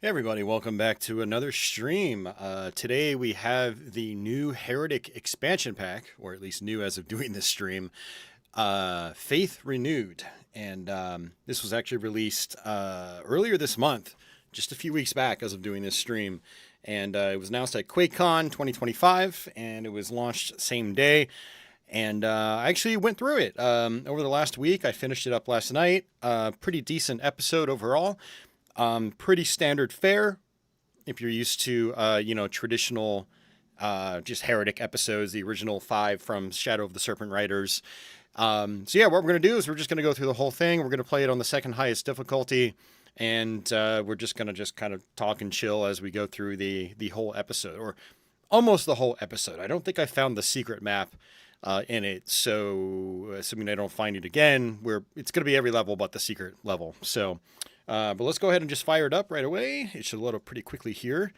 Hey everybody, welcome back to another stream. Today we have the new Heretic expansion pack, or at least new as of doing this stream, Faith Renewed. And this was actually released earlier this month, just a few weeks back as of doing this stream. And it was announced at QuakeCon 2025, and it was launched same day. And I actually went through it over the last week. I finished it up last night. Pretty decent episode overall. Pretty standard fare if you're used to, traditional, just Heretic episodes, the original 5 from Shadow of the Serpent Riders. So yeah, what we're going to do is we're just going to go through the whole thing. We're going to play it on the second highest difficulty, and we're just going to kind of talk and chill as we go through the whole episode, or almost the whole episode. I don't think I found the secret map in it, so assuming I don't find it again, it's going to be every level but the secret level. So but let's go ahead and just fire it up right away. It should load up pretty quickly here.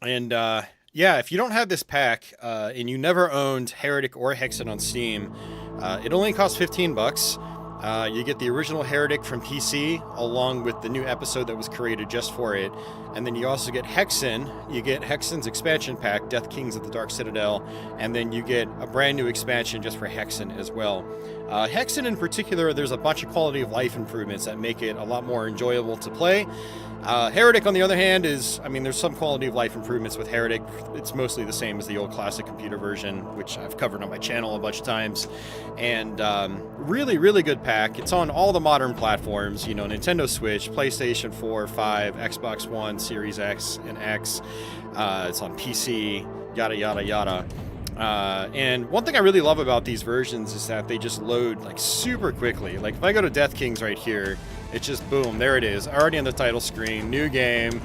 And yeah, if you don't have this pack and you never owned Heretic or Hexen on Steam, it only costs $15. You get the original Heretic from PC along with the new episode that was created just for it. And then you also get Hexen. You get Hexen's expansion pack, Death Kings of the Dark Citadel. And then you get a brand new expansion just for Hexen as well. Hexen in particular, there's a bunch of quality of life improvements that make it a lot more enjoyable to play. Heretic, on the other hand, there's some quality of life improvements with Heretic. It's mostly the same as the old classic computer version, which I've covered on my channel a bunch of times. And really, really good pack. It's on all the modern platforms, Nintendo Switch, PlayStation 4, 5, Xbox One, Series X and X. It's on PC, yada, yada, yada. And one thing I really love about these versions is that they just load like super quickly. Like if I go to Death Kings right here, it's just boom, there it is, already on the title screen, new game,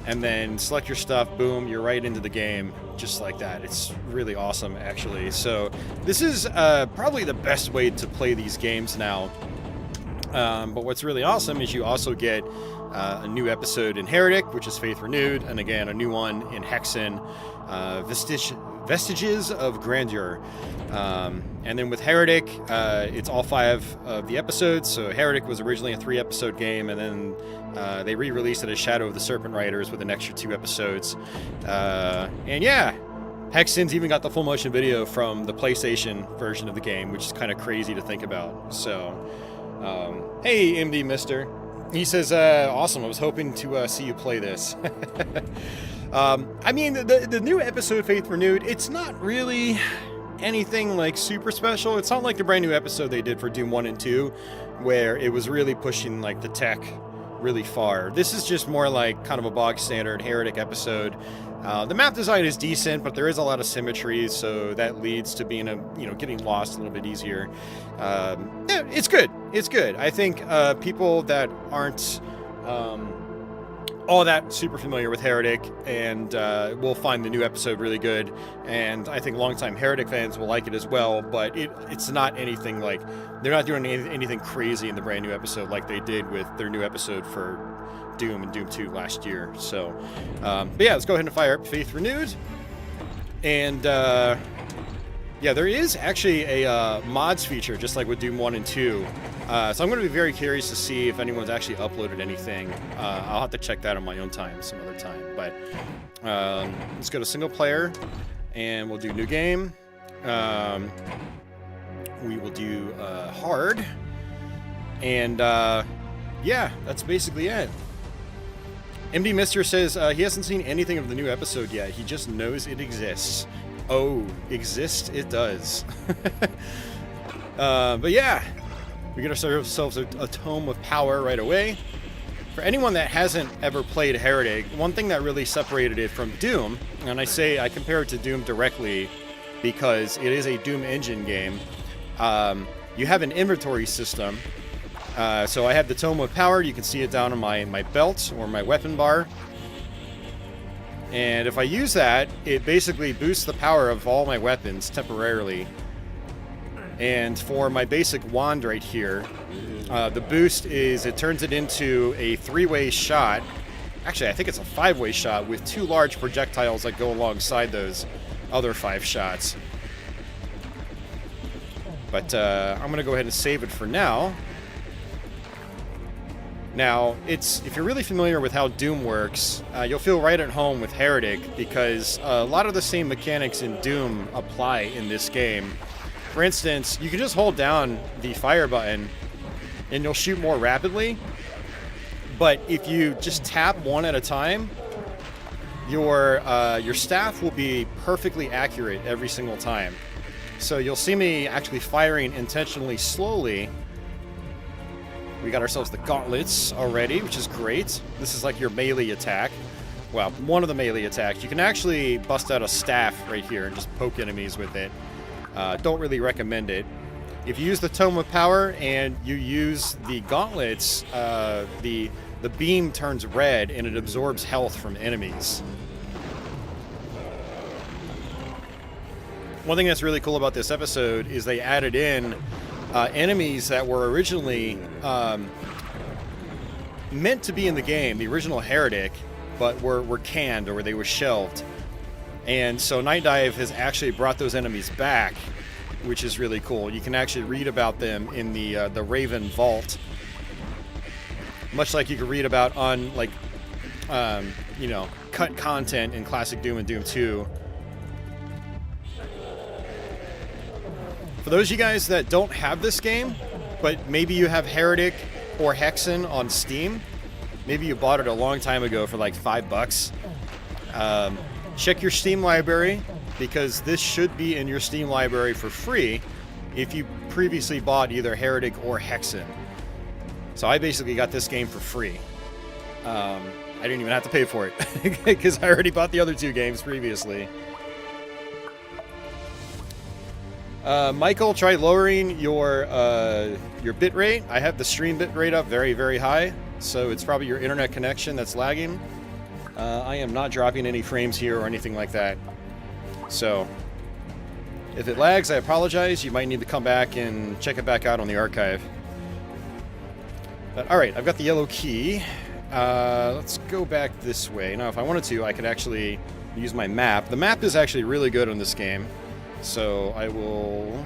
and then select your stuff, boom, you're right into the game, just like that. It's really awesome, actually. So this is probably the best way to play these games now. But what's really awesome is you also get a new episode in Heretic, which is Faith Renewed, and again, a new one in Hexen, Vestiges of Grandeur. And then with Heretic, it's all 5 of the episodes. So Heretic was originally a 3-episode game, and then they re-released it as Shadow of the Serpent Riders with an extra 2 episodes. And yeah, Hexen's even got the full motion video from the PlayStation version of the game, which is kind of crazy to think about. So, hey, MD Mister. He says, awesome, I was hoping to see you play this. The new episode, Faith Renewed, it's not really anything like super special. It's not like the brand new episode they did for Doom 1 and 2, where it was really pushing like the tech really far. This is just more like kind of a bog standard Heretic episode. The map design is decent, but there is a lot of symmetry, so that leads to being getting lost a little bit easier. Yeah, it's good. It's good. I think people that aren't all that super familiar with Heretic and will find the new episode really good, and I think longtime Heretic fans will like it as well. But it's not anything like, they're not doing anything crazy in the brand new episode like they did with their new episode for Doom and Doom 2 last year. So, but yeah, let's go ahead and fire up Faith Renewed. And yeah, there is actually a mods feature, just like with Doom 1 and 2. So I'm going to be very curious to see if anyone's actually uploaded anything. I'll have to check that on my own time some other time. But let's go to single player, and we'll do new game. We will do hard. And yeah, that's basically it. MD Mister says he hasn't seen anything of the new episode yet. He just knows it exists. Oh, exist it does. But yeah, we get ourselves a Tome of Power right away. For anyone that hasn't ever played Heretic, one thing that really separated it from Doom, and I compare it to Doom directly because it is a Doom engine game, you have an inventory system. So I have the Tome of Power. You can see it down on my belt or my weapon bar. And if I use that, it basically boosts the power of all my weapons temporarily. And for my basic wand right here, the boost is it turns it into a 3-way shot. Actually, I think it's a 5-way shot with 2 large projectiles that go alongside those other 5 shots. But I'm going to go ahead and save it for now. Now, if you're really familiar with how Doom works, you'll feel right at home with Heretic, because a lot of the same mechanics in Doom apply in this game. For instance, you can just hold down the fire button and you'll shoot more rapidly, but if you just tap one at a time, your staff will be perfectly accurate every single time. So you'll see me actually firing intentionally slowly. We got ourselves the gauntlets already, which is great. This is like your melee attack. Well, one of the melee attacks. You can actually bust out a staff right here and just poke enemies with it. Don't really recommend it. If you use the Tome of Power and you use the gauntlets, the beam turns red and it absorbs health from enemies. One thing that's really cool about this episode is they added in enemies that were originally meant to be in the game, the original Heretic, but were canned, or they were shelved. And so Night Dive has actually brought those enemies back, which is really cool. You can actually read about them in the Raven Vault, much like you can read about on cut content in Classic Doom and Doom 2. For those of you guys that don't have this game, but maybe you have Heretic or Hexen on Steam, maybe you bought it a long time ago for like $5. Check your Steam library, because this should be in your Steam library for free if you previously bought either Heretic or Hexen. So I basically got this game for free. I didn't even have to pay for it because I already bought the other two games previously. Michael, try lowering your bit rate. I have the stream bit rate up very, very high, so it's probably your internet connection that's lagging. I am not dropping any frames here or anything like that. So, if it lags, I apologize. You might need to come back and check it back out on the archive. But, alright, I've got the yellow key. Let's go back this way. Now, if I wanted to, I could actually use my map. The map is actually really good on this game. So I will,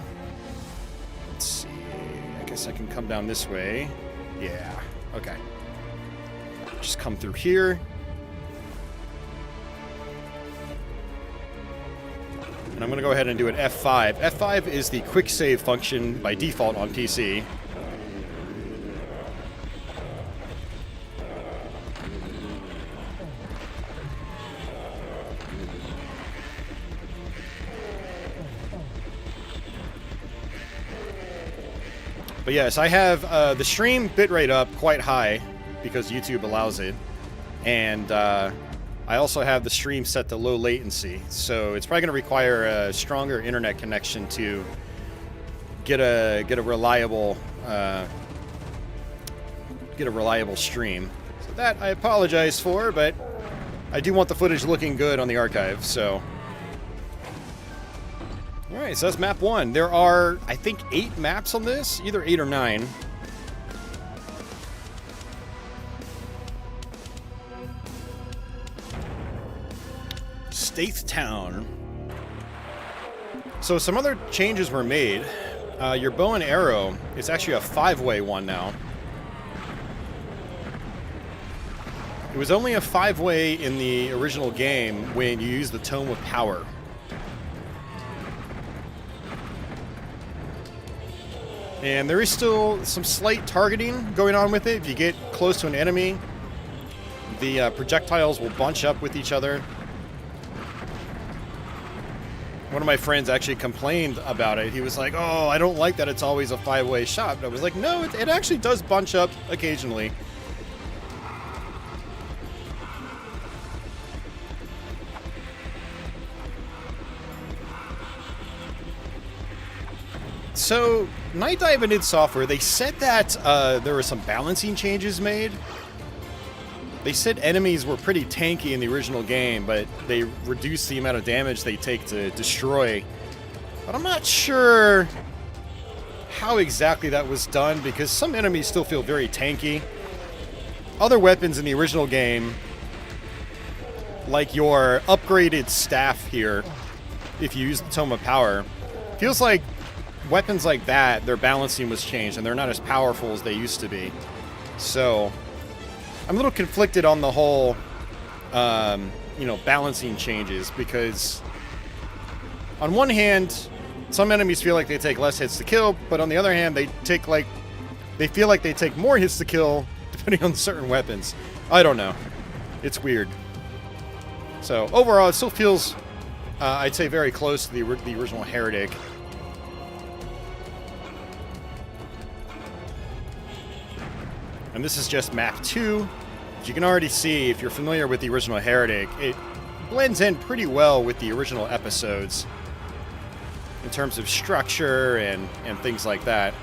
let's see, I guess I can come down this way. Yeah, okay. Just come through here. And I'm going to go ahead and do an F5. F5 is the quick save function by default on PC. But yes, I have the stream bitrate up quite high because YouTube allows it, and I also have the stream set to low latency, so it's probably going to require a stronger internet connection to get a reliable stream. So that I apologize for, but I do want the footage looking good on the archive. So. Alright, so that's map 1. There are, I think, 8 maps on this. Either 8 or 9. Staith Town. So some other changes were made. Your bow and arrow is actually a 5-way one now. It was only a 5-way in the original game when you use the Tome of Power. And there is still some slight targeting going on with it. If you get close to an enemy, the projectiles will bunch up with each other. One of my friends actually complained about it. He was like, oh, I don't like that it's always a 5-way shot. But I was like, no, it actually does bunch up occasionally. So, Night Dive and id Software, they said that there were some balancing changes made. They said enemies were pretty tanky in the original game, but they reduced the amount of damage they take to destroy. But I'm not sure how exactly that was done, because some enemies still feel very tanky. Other weapons in the original game, like your upgraded staff here, if you use the Tome of Power, feels like weapons like that, their balancing was changed, and they're not as powerful as they used to be. So, I'm a little conflicted on the whole, you know, balancing changes, because on one hand, some enemies feel like they take less hits to kill, but on the other hand, they feel like they take more hits to kill depending on certain weapons. I don't know. It's weird. So overall, it still feels, I'd say, very close to the original Heretic. And this is just map 2. As you can already see, if you're familiar with the original Heretic, it blends in pretty well with the original episodes in terms of structure and things like that.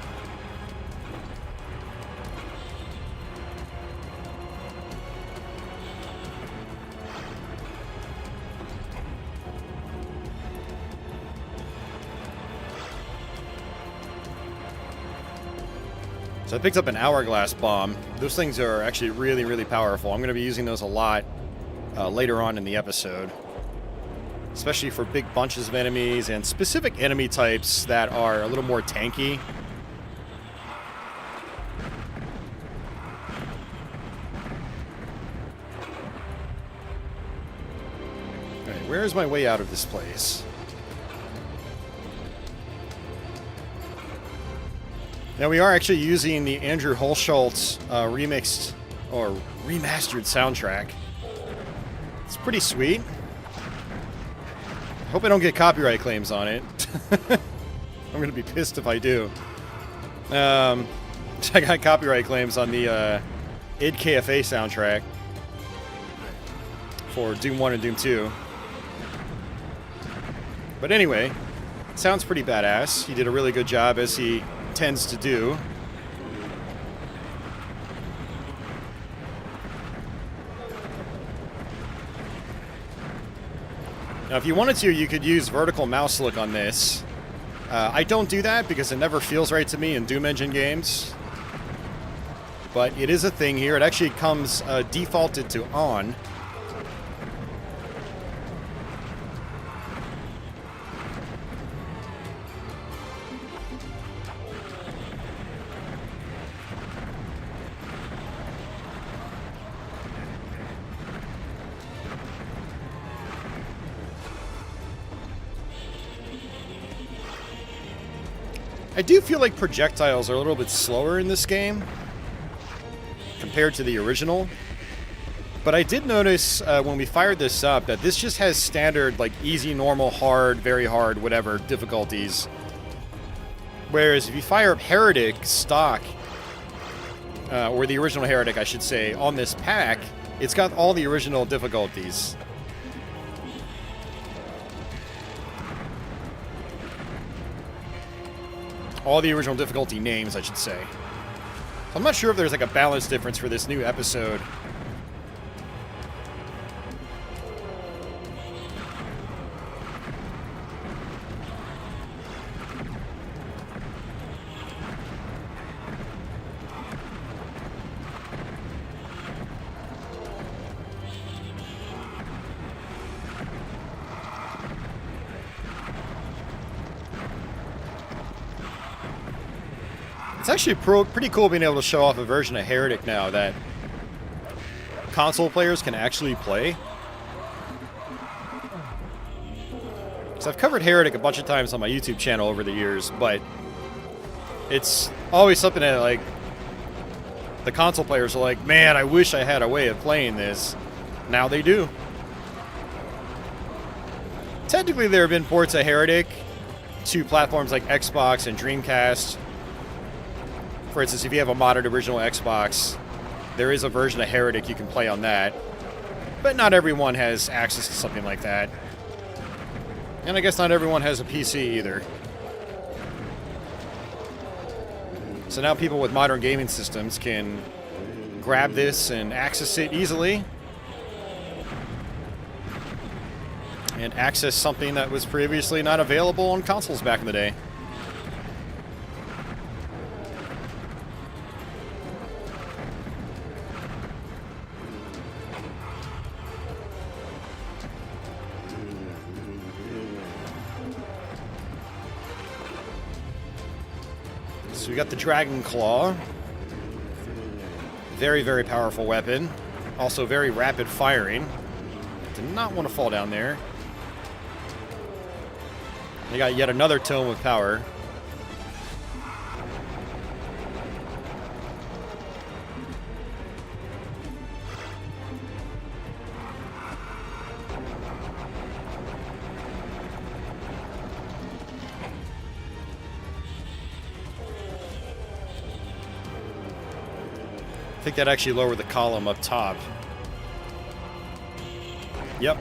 So I picked up an hourglass bomb. Those things are actually really, really powerful. I'm going to be using those a lot later on in the episode, especially for big bunches of enemies and specific enemy types that are a little more tanky. Alright, where is my way out of this place? Now, we are actually using the Andrew Holschultz remixed or remastered soundtrack. It's pretty sweet. Hope I don't get copyright claims on it. I'm going to be pissed if I do. I got copyright claims on the id KFA soundtrack for Doom 1 and Doom 2. But anyway, it sounds pretty badass. He did a really good job, as he tends to do. Now, if you wanted to, you could use vertical mouse look on this. I don't do that because it never feels right to me in Doom Engine games. But it is a thing here. It actually comes defaulted to on. I do feel like projectiles are a little bit slower in this game compared to the original. But I did notice when we fired this up that this just has standard, like, easy, normal, hard, very hard, whatever difficulties. Whereas if you fire up Heretic stock, or the original Heretic, I should say, on this pack, it's got all the original difficulties. All the original difficulty names, I should say. So I'm not sure if there's like a balance difference for this new episode. It's actually pretty cool being able to show off a version of Heretic now that console players can actually play. So I've covered Heretic a bunch of times on my YouTube channel over the years, but it's always something that, like, the console players are like, man, I wish I had a way of playing this. Now they do. Technically, there have been ports of Heretic to platforms like Xbox and Dreamcast. For instance, if you have a modded original Xbox, there is a version of Heretic you can play on that. But not everyone has access to something like that. And I guess not everyone has a PC either. So now people with modern gaming systems can grab this and access it easily. And access something that was previously not available on consoles back in the day. So we got the Dragon Claw. Very, very powerful weapon. Also very rapid firing. Did not want to fall down there. They got yet another tome of power. I think that actually lowered the column up top. Yep.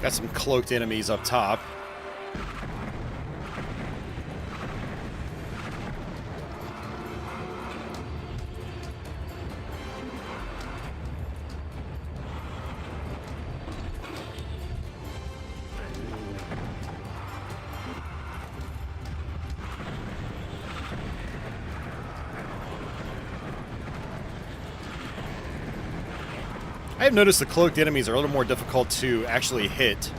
Got some cloaked enemies up top. I have noticed the cloaked enemies are a little more difficult to actually hit.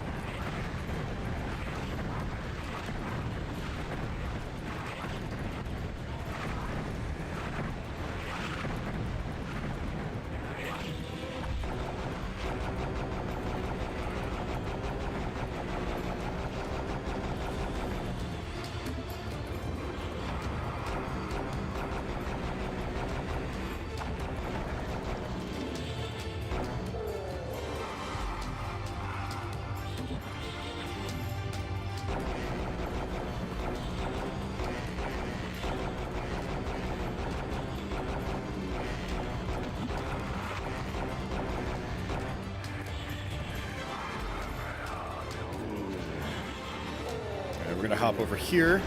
We're gonna hop over here.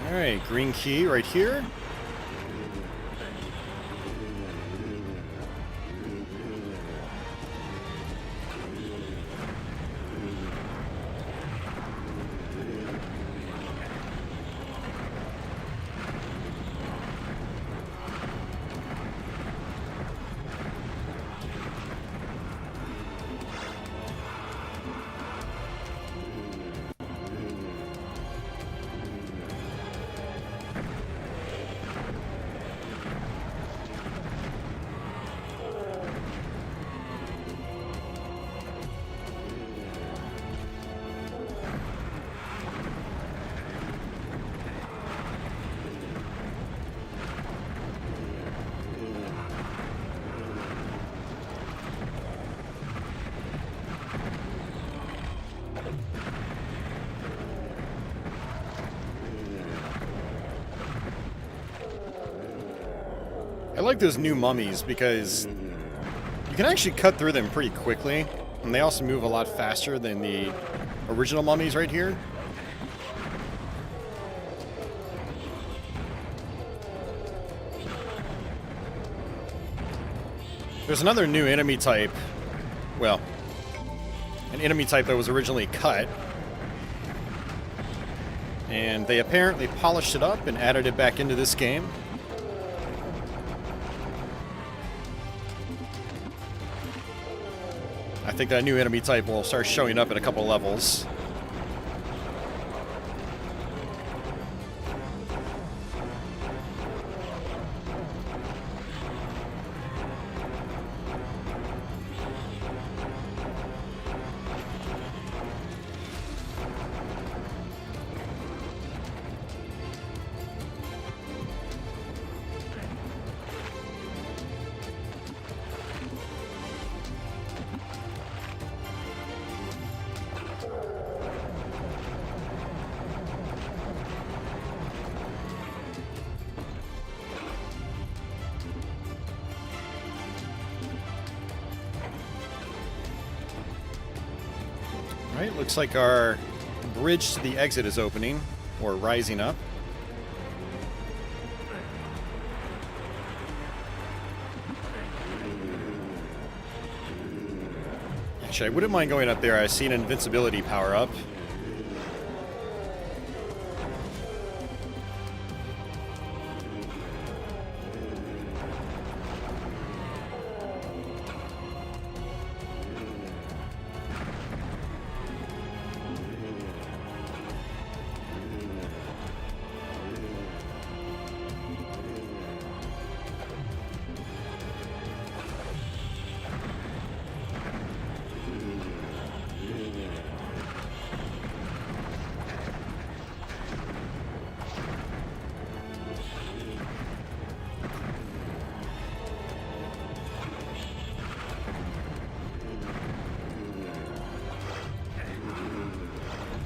All right, green key right here. I like those new mummies because you can actually cut through them pretty quickly, and they also move a lot faster than the original mummies right here. There's another new enemy type, well, an enemy type that was originally cut, and they apparently polished it up and added it back into this game. I think that new enemy type will start showing up in a couple levels. Alright, looks like our bridge to the exit is opening, or rising up. Actually, I wouldn't mind going up there. I see an invincibility power up.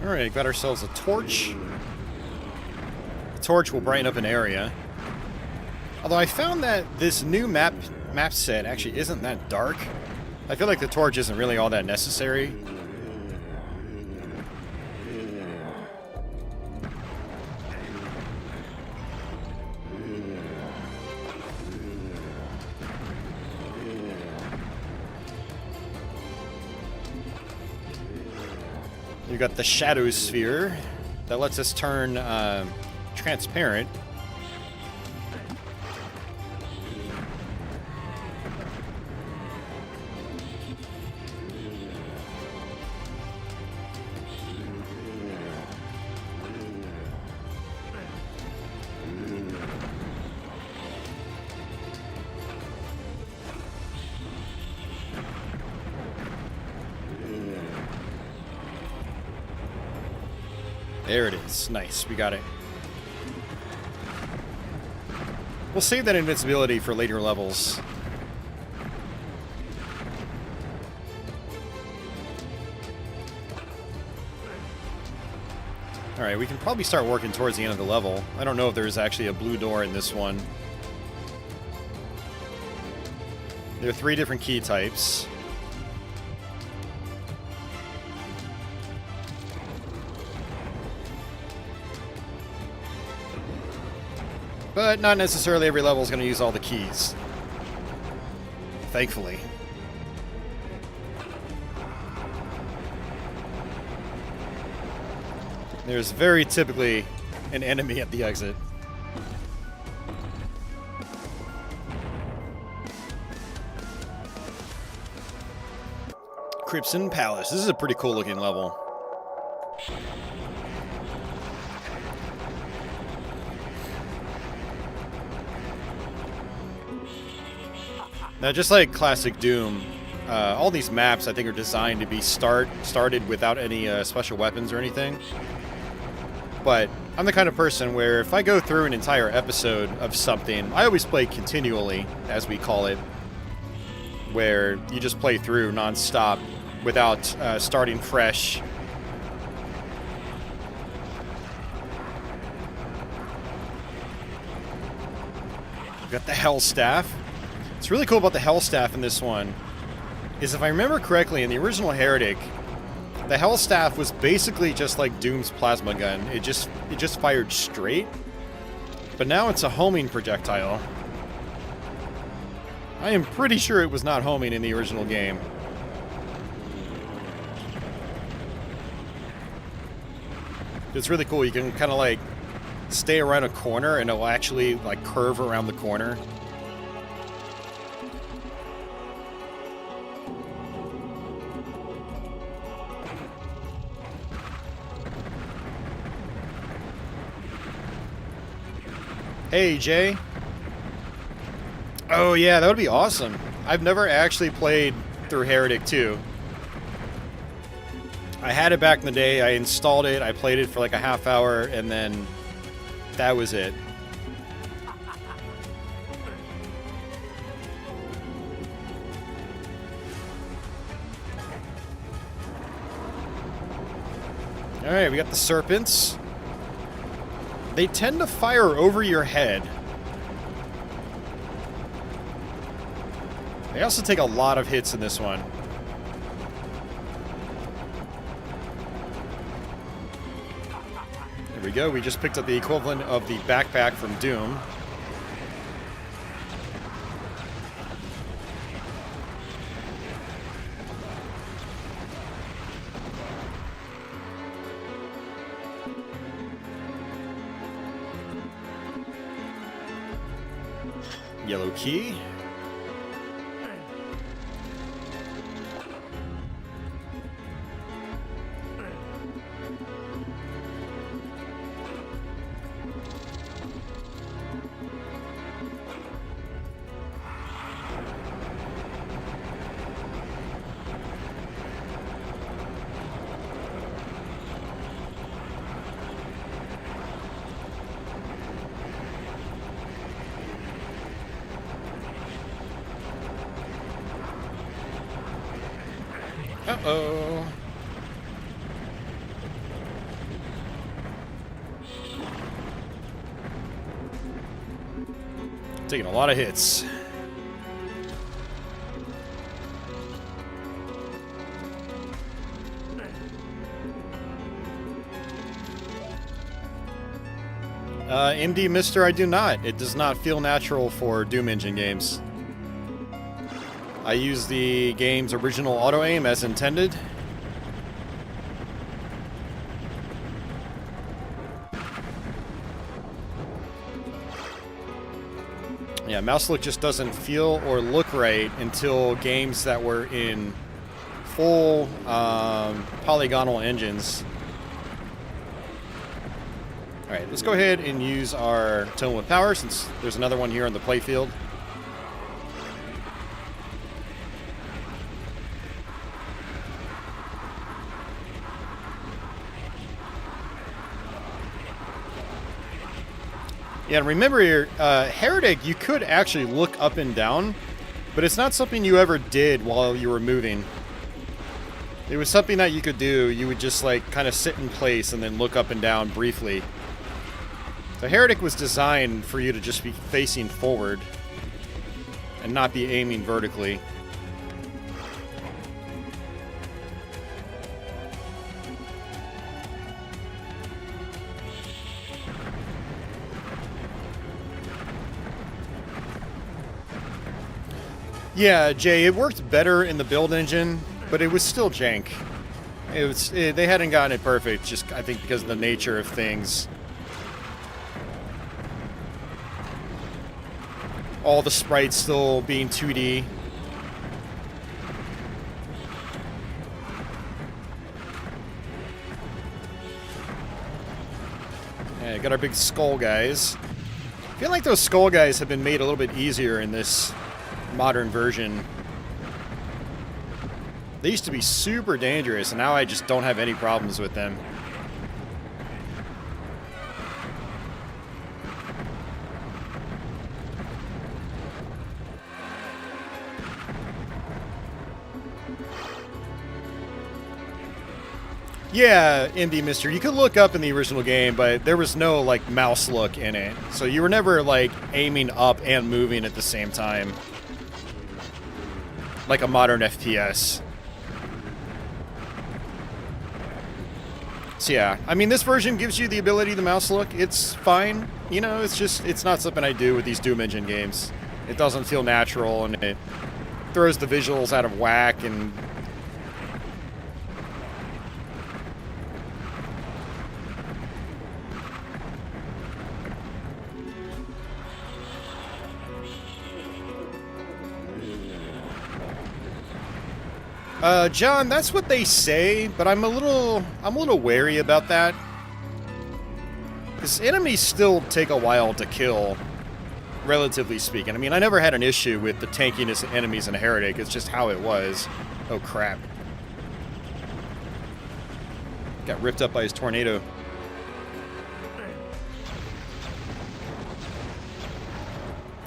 Alright, got ourselves a torch. The torch will brighten up an area. Although I found that this new map set actually isn't that dark. I feel like the torch isn't really all that necessary. You got the shadow sphere that lets us turn transparent. There it is. Nice. We got it. We'll save that invincibility for later levels. Alright, we can probably start working towards the end of the level. I don't know if there's actually a blue door in this one. There are 3 different key types. But not necessarily every level is going to use all the keys. Thankfully. There's very typically an enemy at the exit. Crimson Palace. This is a pretty cool looking level. Now, just like classic Doom, all these maps I think are designed to be started without any special weapons or anything. But I'm the kind of person where if I go through an entire episode of something, I always play continually, as we call it, where you just play through non-stop without starting fresh. We've got the Hell Staff. What's really cool about the Hell Staff in this one is, if I remember correctly, in the original Heretic, the Hell Staff was basically just like Doom's plasma gun. It just fired straight. But now it's a homing projectile. I am pretty sure it was not homing in the original game. It's really cool. You can kind of like stay around a corner and it'll actually like curve around the corner. Hey, Jay. Oh, yeah, that would be awesome. I've never actually played through Heretic 2. I had it back in the day. I installed it. I played it for like a half hour, and then that was it. Alright, we got the serpents. They tend to fire over your head. They also take a lot of hits in this one. we go. We just picked up the equivalent of the backpack from Doom. Yellow key. Uh-oh. Taking a lot of hits. MD Mister, I do not. It does not feel natural for Doom Engine games. I use the game's original auto-aim as intended. Yeah, mouse look just doesn't feel or look right until games that were in full polygonal engines. Alright, let's go ahead and use our Tome of Power since there's another one here on the playfield. Yeah, and remember here, Heretic, you could actually look up and down, but it's not something you ever did while you were moving. It was something that you could do. You would just, like, kind of sit in place and then look up and down briefly. The Heretic was designed for you to just be facing forward and not be aiming vertically. Yeah, Jay, it worked better in the build engine, but it was still jank. They hadn't gotten it perfect, just I think because of the nature of things. All the sprites still being 2D. Yeah, got our big skull guys. I feel like those skull guys have been made a little bit easier in this modern version. They used to be super dangerous, and now I just don't have any problems with them. Yeah, MD Mister, you could look up in the original game, but there was no, like, mouse look in it. So you were never, like, aiming up and moving at the same time. Like a modern FPS. So yeah, I mean, this version gives you the ability to mouse look. It's fine. You know, it's not something I do with these Doom Engine games. It doesn't feel natural, and it throws the visuals out of whack, and John, that's what they say, but I'm a little wary about that. Because enemies still take a while to kill, relatively speaking. I mean, I never had an issue with the tankiness of enemies in Heretic. It's just how it was. Oh, crap. Got ripped up by his tornado.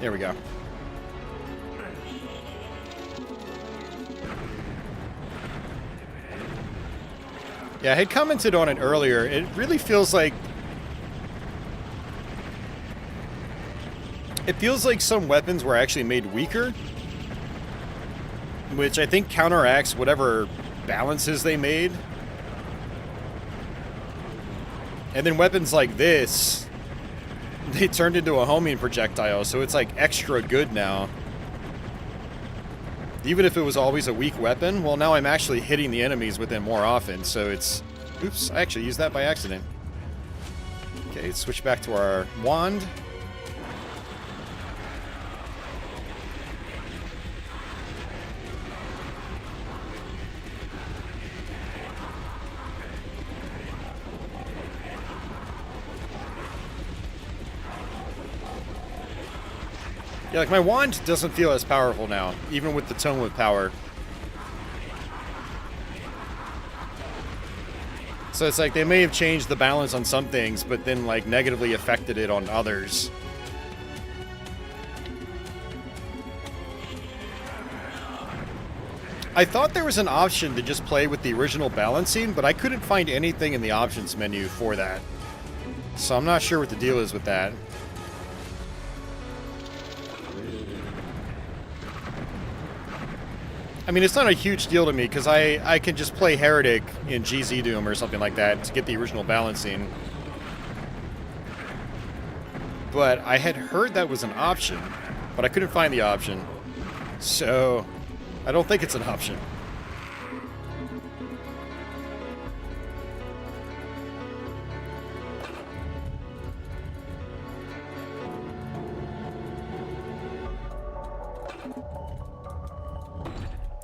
There we go. Yeah, I had commented on it earlier. It really feels like... It feels like some weapons were actually made weaker, which I think counteracts whatever balances they made. And then weapons like this, they turned into a homing projectile, so it's like extra good now. Even if it was always a weak weapon, well, now I'm actually hitting the enemies with it more often, so it's... Oops, I actually used that by accident. Okay, switch back to our wand. Yeah, like my wand doesn't feel as powerful now, even with the Tome of Power. So it's like they may have changed the balance on some things, but then like negatively affected it on others. I thought there was an option to just play with the original balancing, but I couldn't find anything in the options menu for that. So I'm not sure what the deal is with that. I mean, it's not a huge deal to me, because I can just play Heretic in GZ Doom or something like that to get the original balancing. But I had heard that was an option, but I couldn't find the option. So, I don't think it's an option.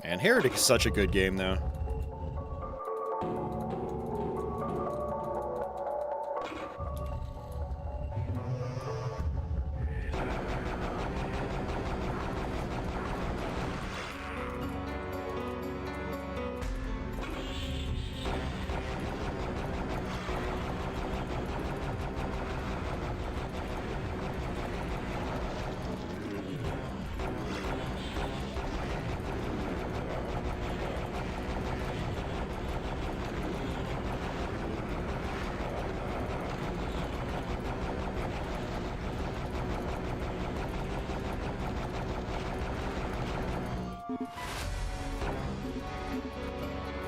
And Heretic is such a good game, though.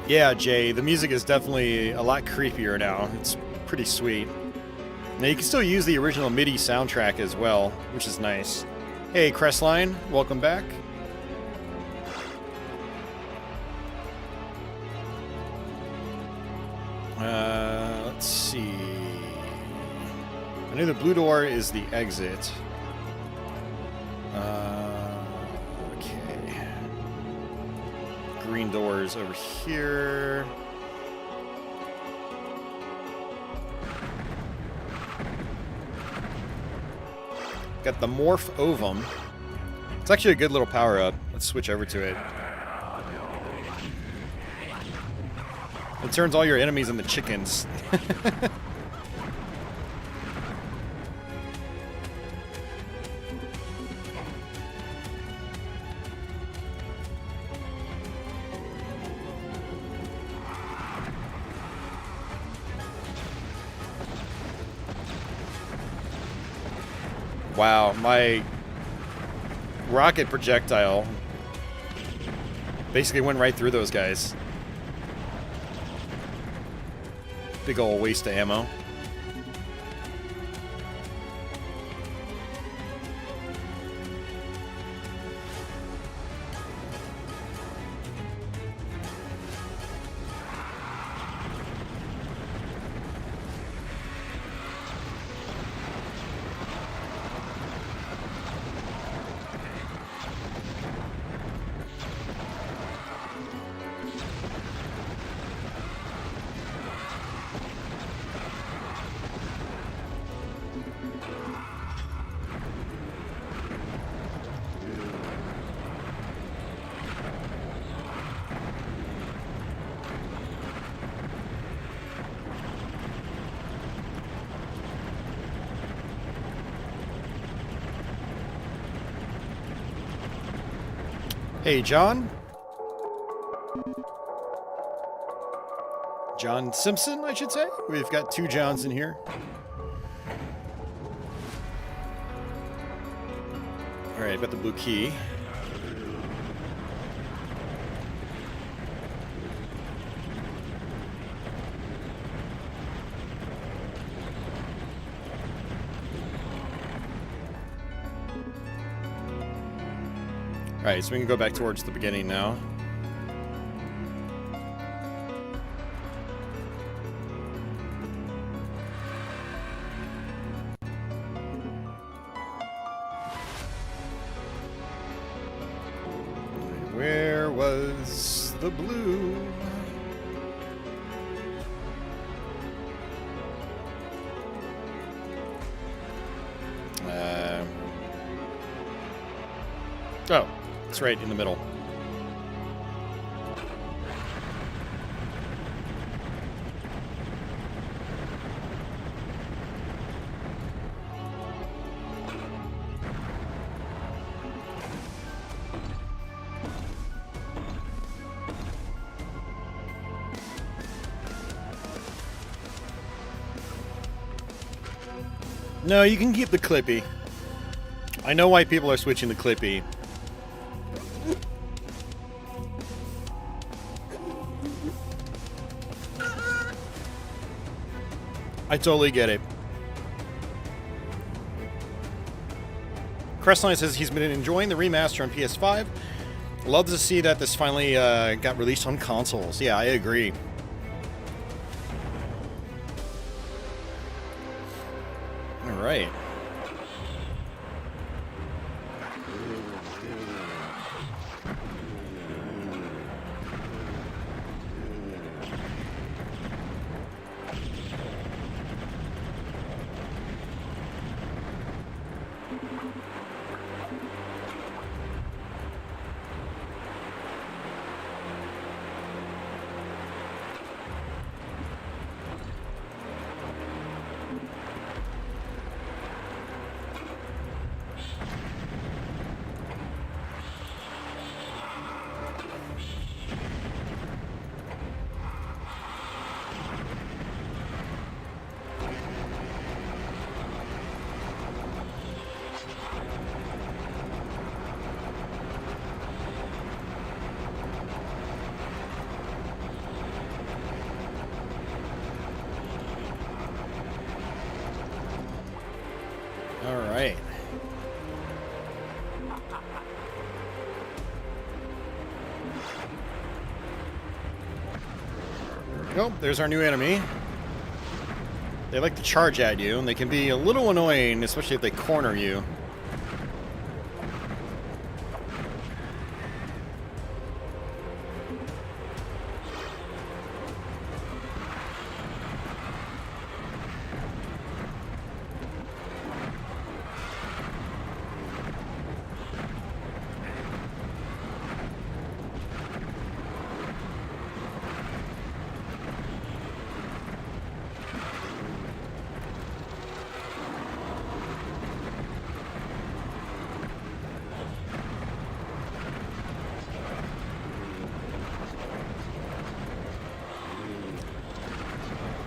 Yeah, Jay, the music is definitely a lot creepier now. It's pretty sweet. Now, you can still use the original MIDI soundtrack as well, which is nice. Hey, Crestline, welcome back. Let's see. I know the blue door is the exit. Okay. Green doors over here. Got the Morph Ovum. It's actually a good little power-up. Let's switch over to it. It turns all your enemies into chickens. Wow, my rocket projectile basically went right through those guys. Big ol' waste of ammo. Hey, John. John Simpson, I should say. We've got two Johns in here. Alright, I've got the blue key. Alright, so we can go back towards the beginning now. Where was the blue? Oh, it's right in the middle. No, you can keep the Clippy. I know why people are switching to Clippy. I totally get it. Crestline says he's been enjoying the remaster on PS5. Love to see that this finally got released on consoles. Yeah, I agree. All right. All right. Nope, there's our new enemy. They like to charge at you, and they can be a little annoying, especially if they corner you.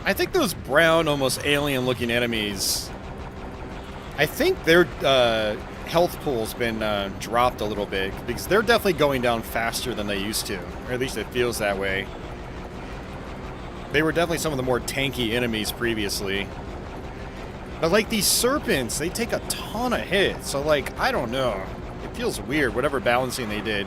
I think those brown, almost alien-looking enemies, I think their health pool's been dropped a little bit, because they're definitely going down faster than they used to, or at least it feels that way. They were definitely some of the more tanky enemies previously. But like these serpents, they take a ton of hits, so like, I don't know. It feels weird, whatever balancing they did.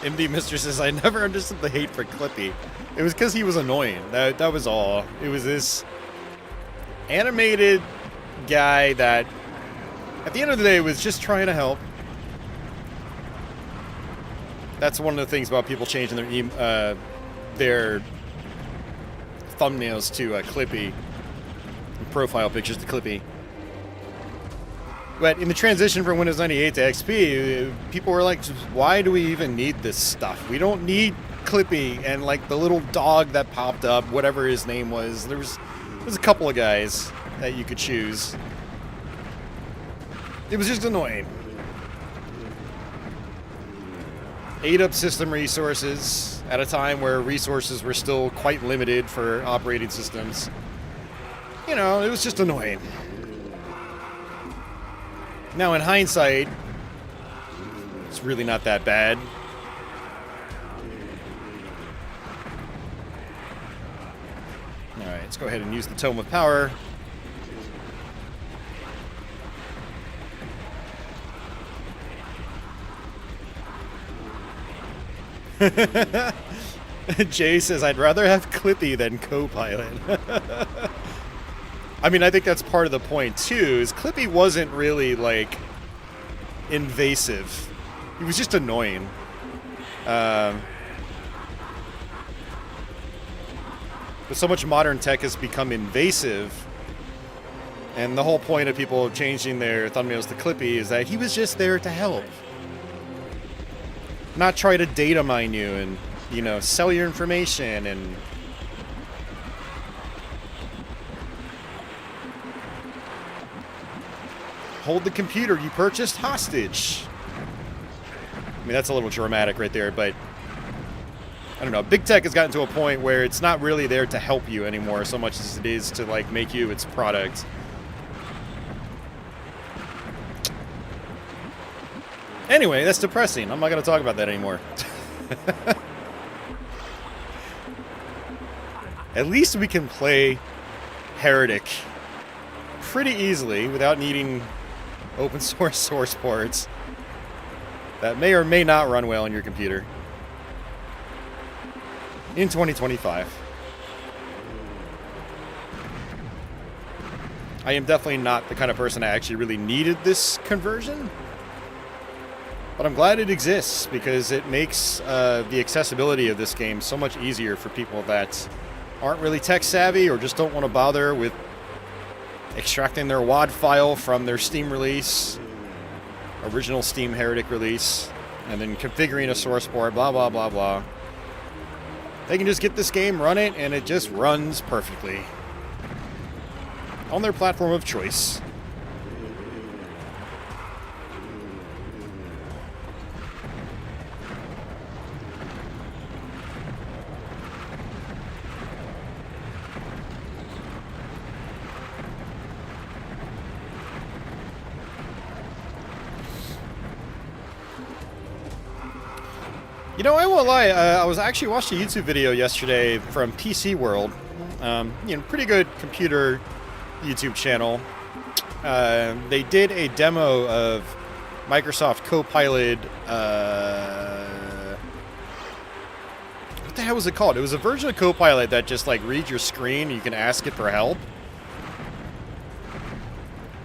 MD Mistress says, I never understood the hate for Clippy. It was because he was annoying. That was all. It was this animated guy that, at the end of the day, was just trying to help. That's one of the things about people changing their thumbnails to Clippy, profile pictures to Clippy. But in the transition from Windows 98 to XP, people were like, why do we even need this stuff? We don't need Clippy and like the little dog that popped up, whatever his name was. There's a couple of guys that you could choose. It was just annoying. Ate up system resources at a time where resources were still quite limited for operating systems. You know, it was just annoying. Now, in hindsight, it's really not that bad. Alright, let's go ahead and use the Tome of Power. Jay says, I'd rather have Clippy than Copilot. I mean, I think that's part of the point, too, is Clippy wasn't really, like, invasive. He was just annoying. But so much modern tech has become invasive, and the whole point of people changing their thumbnails to Clippy is that he was just there to help. Not try to data mine you and, you know, sell your information and... hold the computer you purchased hostage. I mean, that's a little dramatic right there, but I don't know. Big tech has gotten to a point where it's not really there to help you anymore so much as it is to, like, make you its product. Anyway, that's depressing. I'm not going to talk about that anymore. At least we can play Heretic pretty easily without needing open source ports that may or may not run well on your computer in 2025. I am definitely not the kind of person that actually really needed this conversion, but I'm glad it exists because it makes the accessibility of this game so much easier for people that aren't really tech savvy or just don't want to bother with extracting their WAD file from their Steam release, original Steam Heretic release, and then configuring a source port, blah, blah, blah, blah. They can just get this game, run it, and it just runs perfectly on their platform of choice. You know, I won't lie, I was actually watching a YouTube video yesterday from PC World. You know, pretty good computer YouTube channel. They did a demo of Microsoft Copilot. What the hell was it called? It was a version of Copilot that just, like, reads your screen and you can ask it for help.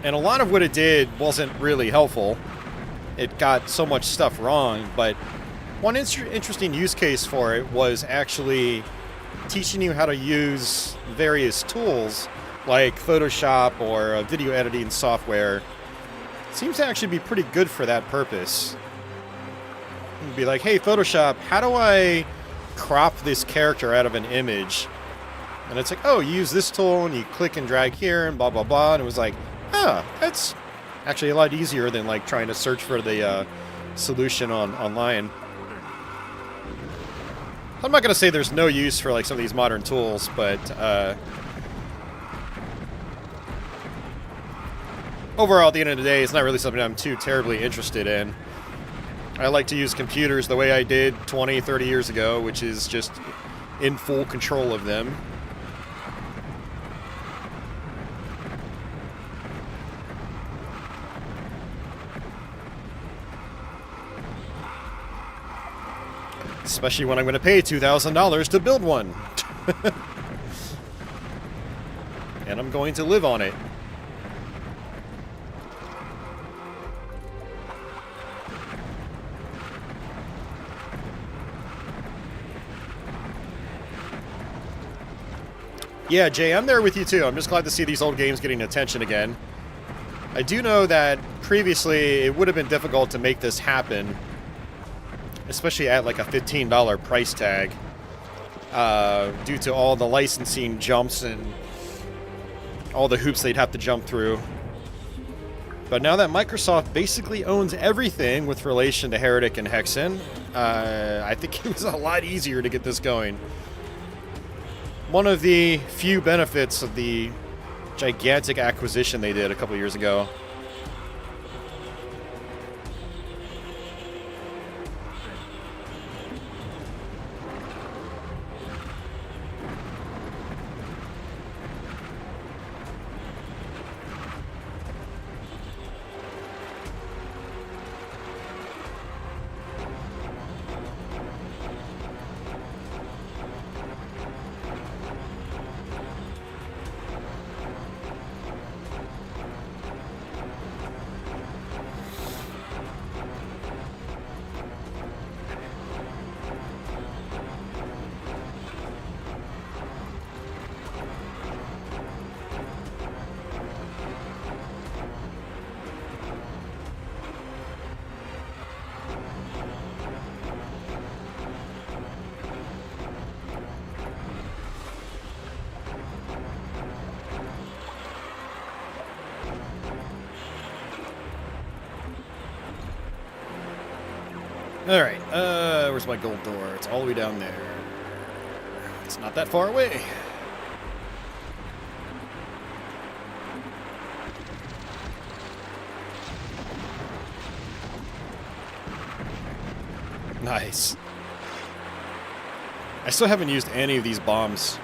And a lot of what it did wasn't really helpful. It got so much stuff wrong, but one interesting use case for it was actually teaching you how to use various tools like Photoshop or video editing software. It seems to actually be pretty good for that purpose. You'd be like, hey, Photoshop, how do I crop this character out of an image? And it's like, oh, you use this tool and you click and drag here and blah, blah, blah. And it was like, ah, that's actually a lot easier than like trying to search for the solution online. I'm not going to say there's no use for like some of these modern tools, but overall, at the end of the day, it's not really something I'm too terribly interested in. I like to use computers the way I did 20, 30 years ago, which is just in full control of them. Especially when I'm going to pay $2,000 to build one. And I'm going to live on it. Yeah, Jay, I'm there with you too. I'm just glad to see these old games getting attention again. I do know that previously it would have been difficult to make this happen, especially at like a $15 price tag, due to all the licensing jumps and all the hoops they'd have to jump through. But now that Microsoft basically owns everything with relation to Heretic and Hexen, I think it was a lot easier to get this going. One of the few benefits of the gigantic acquisition they did a couple years ago. Alright, where's my gold door? It's all the way down there. It's not that far away. Nice. I still haven't used any of these bombs.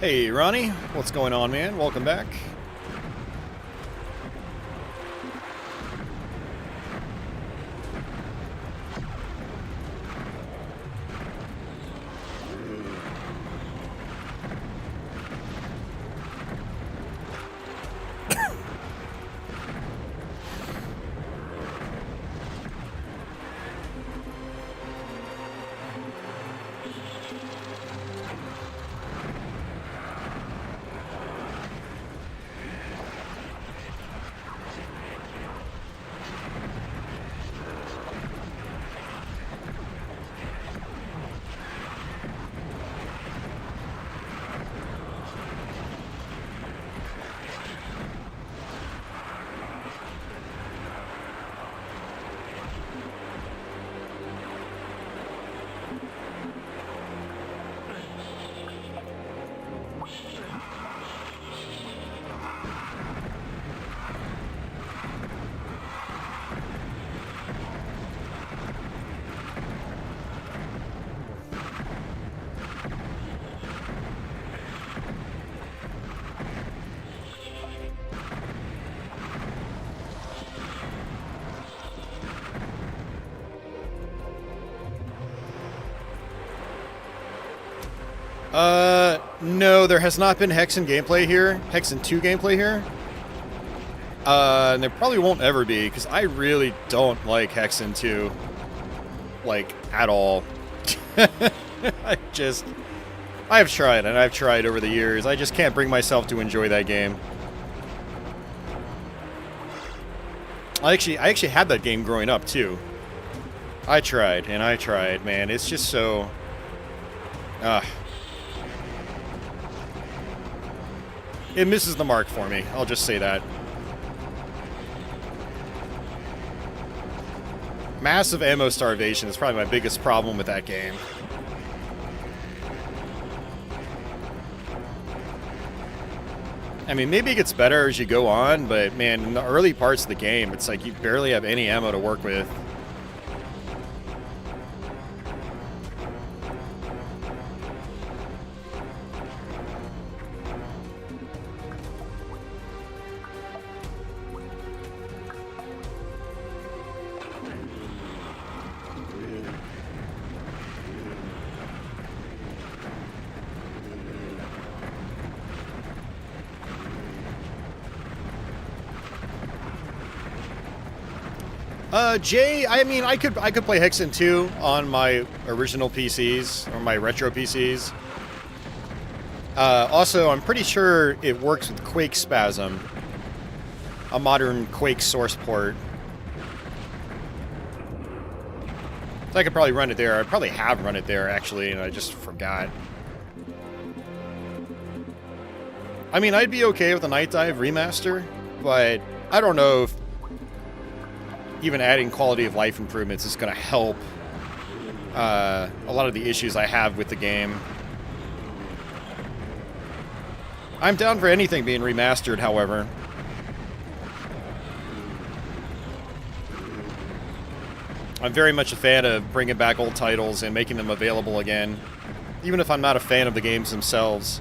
Hey, Ronnie. What's going on, man? Welcome back. No, there has not been Hexen gameplay here. Hexen 2 gameplay here. And there probably won't ever be, because I really don't like Hexen 2. Like, at all. I've tried, and I've tried over the years. I just can't bring myself to enjoy that game. I actually had that game growing up, too. I tried, and I tried, man. It's just so... It misses the mark for me. I'll just say that. Massive ammo starvation is probably my biggest problem with that game. I mean, maybe it gets better as you go on, but man, in the early parts of the game, it's like you barely have any ammo to work with. Jay, I mean, I could play Hexen 2 on my original PCs, or my retro PCs. Also, I'm pretty sure it works with Quake Spasm, a modern Quake source port. So I could probably run it there. I probably have run it there, actually, and I just forgot. I mean, I'd be okay with a Night Dive remaster, but I don't know if even adding quality of life improvements is going to help a lot of the issues I have with the game. I'm down for anything being remastered, however. I'm very much a fan of bringing back old titles and making them available again, even if I'm not a fan of the games themselves.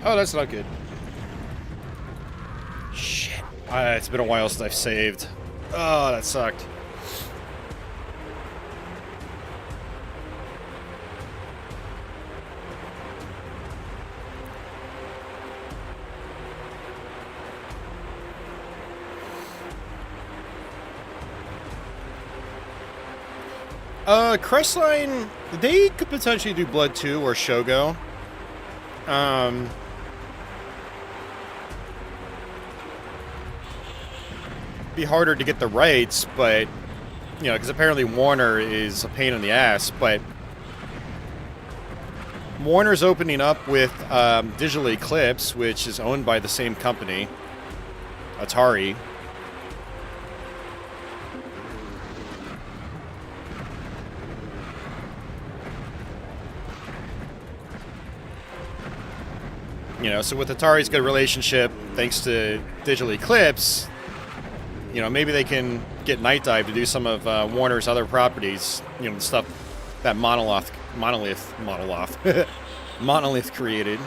Oh, that's not good. Shit. It's been a while since I've saved. Oh, that sucked. Crestline, they could potentially do Blood 2 or Shogo. Be harder to get the rights, but you know, because apparently Warner is a pain in the ass. But Warner's opening up with Digital Eclipse, which is owned by the same company, Atari. You know, so with Atari's good relationship, thanks to Digital Eclipse, you know, maybe they can get Night Dive to do some of Warner's other properties. You know, the stuff that Monolith created.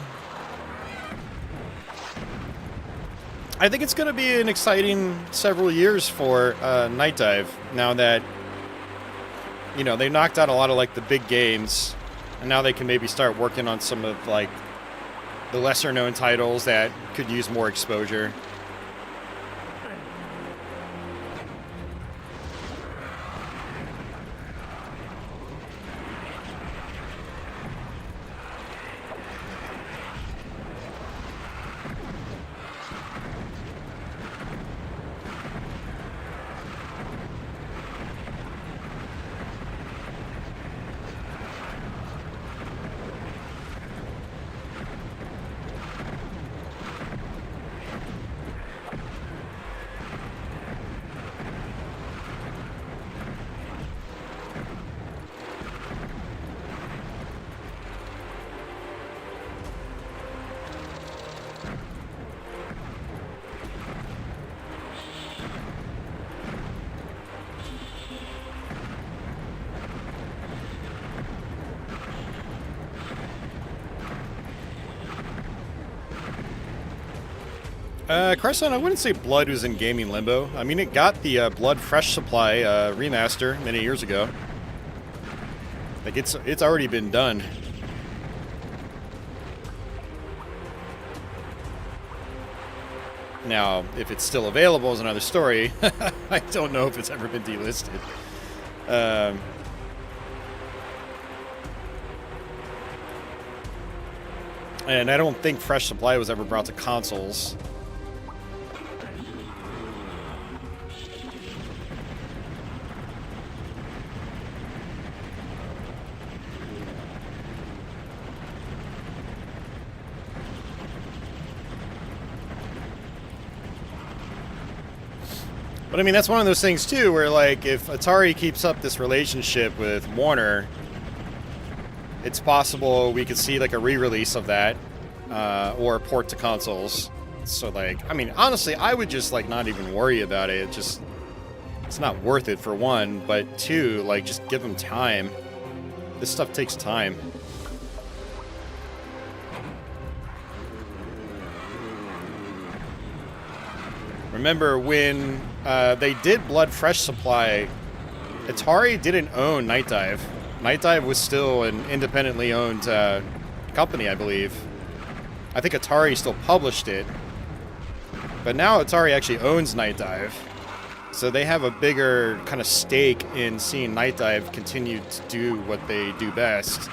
I think it's going to be an exciting several years for Night Dive now that, you know, they knocked out a lot of like the big games, and now they can maybe start working on some of like the lesser known titles that could use more exposure. Carson, I wouldn't say Blood was in gaming limbo. I mean, it got the Blood Fresh Supply remaster many years ago. Like, it's already been done. Now, if it's still available is another story. I don't know if it's ever been delisted. And I don't think Fresh Supply was ever brought to consoles. But I mean, that's one of those things too, where like, if Atari keeps up this relationship with Warner, it's possible we could see like a re-release of that, or a port to consoles. So like, I mean, honestly, I would just like not even worry about it. It's not worth it for one, but two, like just give them time. This stuff takes time. Remember when they did Blood Fresh Supply, Atari didn't own Night Dive. Night Dive was still an independently owned company, I believe. I think Atari still published it. But now Atari actually owns Night Dive. So they have a bigger kind of stake in seeing Night Dive continue to do what they do best.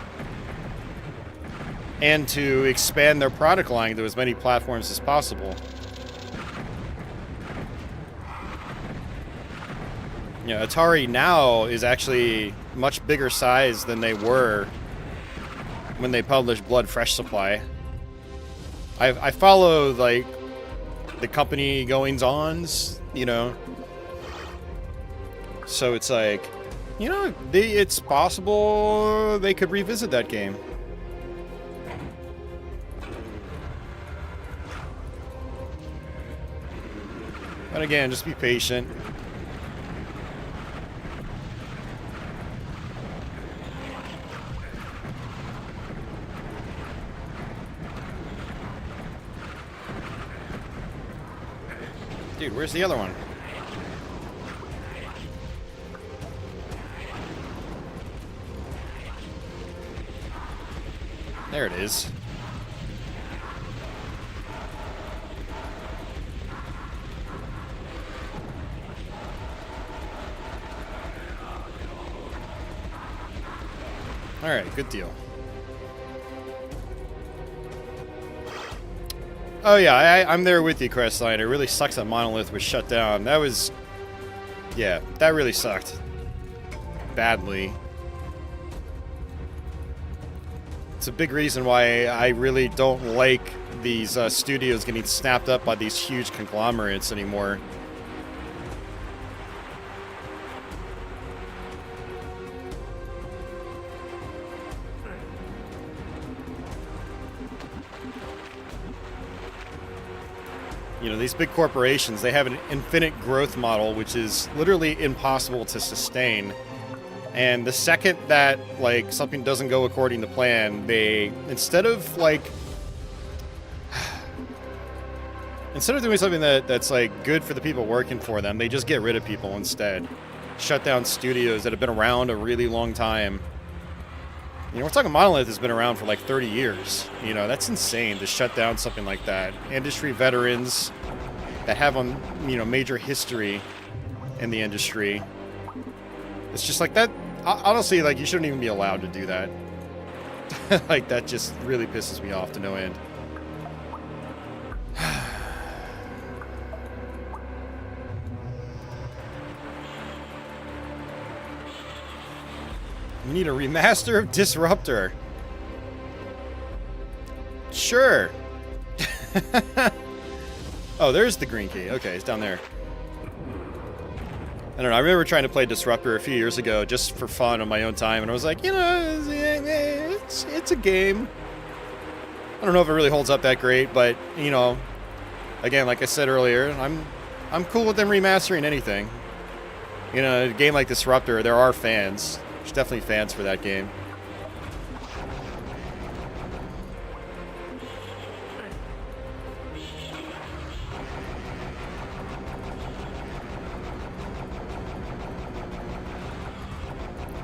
And to expand their product line to as many platforms as possible. You know, Atari now is actually much bigger size than they were when they published Blood Fresh Supply. I follow, like, the company goings-ons, you know. So it's like, you know, it's possible they could revisit that game. But again, just be patient. Dude, where's the other one? There it is. Alright, good deal. Oh yeah, I'm there with you, Crestline. It really sucks that Monolith was shut down. That was... yeah, that really sucked. Badly. It's a big reason why I really don't like these studios getting snapped up by these huge conglomerates anymore. You know, these big corporations, they have an infinite growth model, which is literally impossible to sustain. And the second that, like, something doesn't go according to plan, they, instead of doing something that's, like, good for the people working for them, they just get rid of people instead. Shut down studios that have been around a really long time. You know, we're talking Monolith has been around for like 30 years. You know, that's insane to shut down something like that. Industry veterans that have, you know, major history in the industry. It's just like that. Honestly, like, you shouldn't even be allowed to do that. Like, that just really pisses me off to no end. We need a remaster of Disruptor. Sure. Oh, there's the green key. Okay, it's down there. I don't know. I remember trying to play Disruptor a few years ago just for fun on my own time, and I was like, you know, it's a game. I don't know if it really holds up that great, but, you know, again, like I said earlier, I'm cool with them remastering anything. You know, a game like Disruptor, there are fans. There's definitely fans for that game.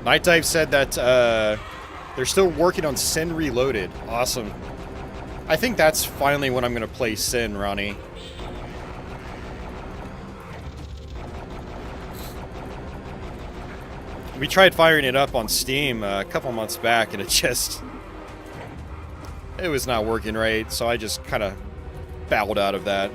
Night Dive said that they're still working on Sin Reloaded. Awesome. I think that's finally when I'm going to play Sin, Ronnie. We tried firing it up on Steam a couple months back, and it was not working right, so I just kind of bowed out of that.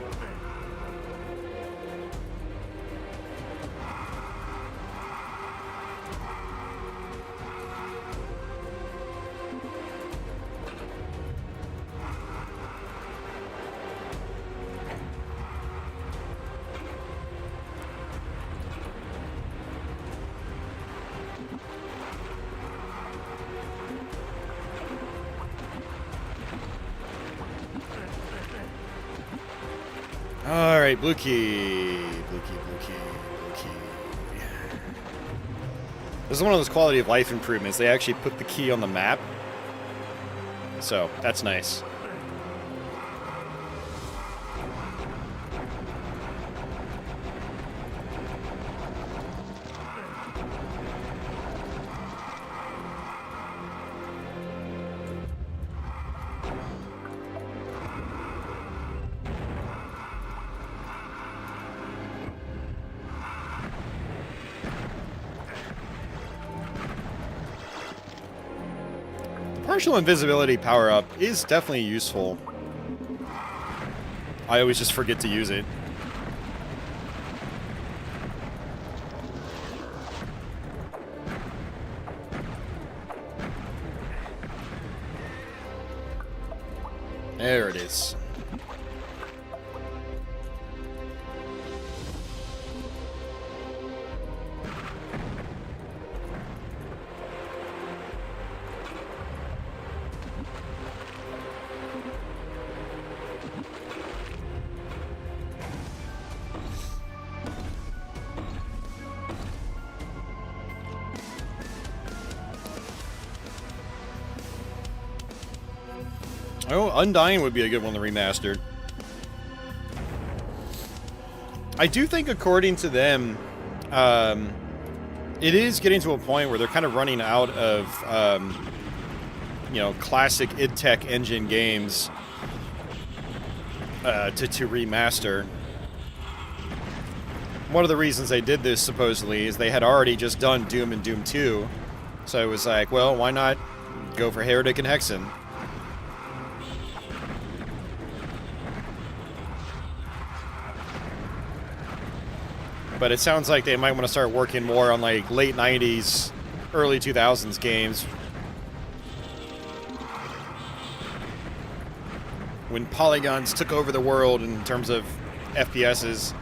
Alright, blue key. Blue key, blue key, blue key. This is one of those quality of life improvements. They actually put the key on the map. So, that's nice. Partial invisibility power-up is definitely useful. I always just forget to use it. There it is. Oh, Undying would be a good one to remaster. I do think, according to them, it is getting to a point where they're kind of running out of, you know, classic id Tech engine games to remaster. One of the reasons they did this, supposedly, is they had already just done Doom and Doom 2. So it was like, well, why not go for Heretic and Hexen? But it sounds like they might want to start working more on like late 90s, early 2000s games. When polygons took over the world in terms of FPSs.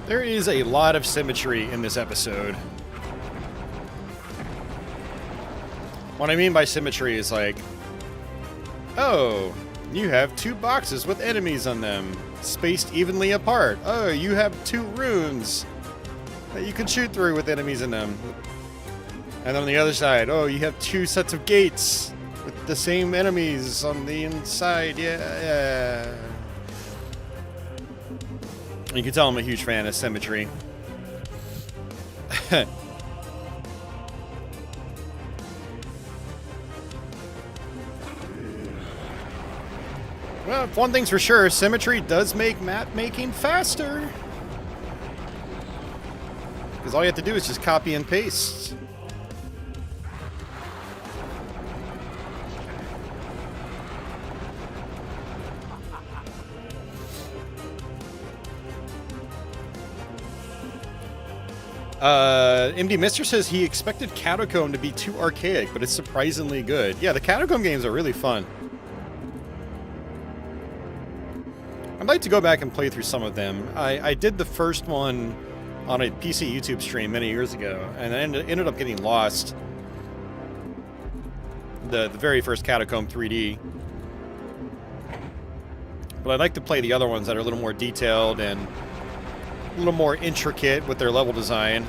There is a lot of symmetry in this episode. What I mean by symmetry is like, oh, you have 2 boxes with enemies on them, spaced evenly apart. Oh, you have 2 rooms that you can shoot through with enemies in them. And on the other side, oh, you have 2 sets of gates with the same enemies on the inside. Yeah. You can tell I'm a huge fan of symmetry. Well, one thing's for sure, symmetry does make map making faster. Because all you have to do is just copy and paste. MD Mister says he expected Catacomb to be too archaic, but it's surprisingly good. Yeah, the Catacomb games are really fun. I'd like to go back and play through some of them. I did the first one on a PC YouTube stream many years ago, and I ended up getting lost. The very first Catacomb 3D. But I'd like to play the other ones that are a little more detailed and a little more intricate with their level design.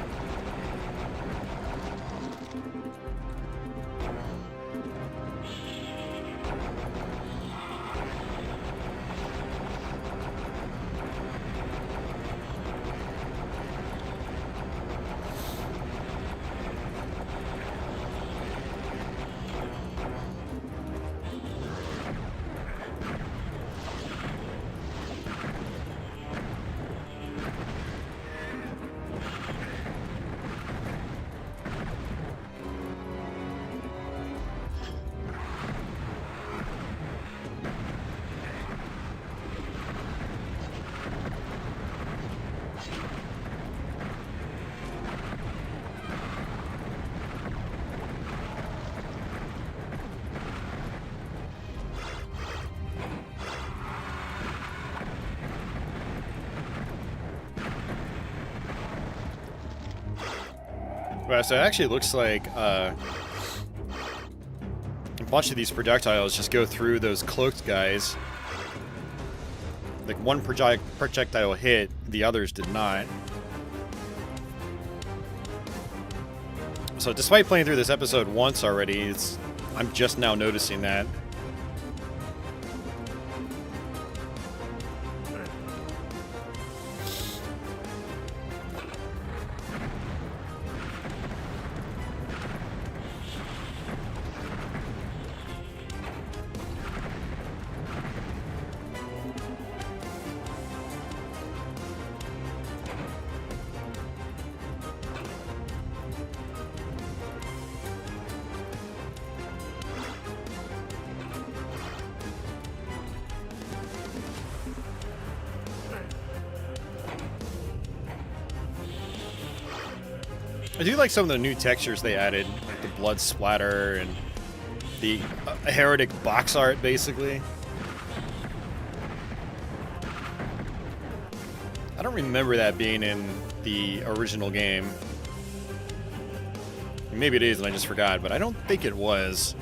Well, so it actually looks like a bunch of these projectiles just go through those cloaked guys. Like one projectile hit, the others did not. So despite playing through this episode once already, I'm just now noticing that. I do like some of the new textures they added, like the blood splatter and the heretic box art, basically. I don't remember that being in the original game. Maybe it is and I just forgot, but I don't think it was.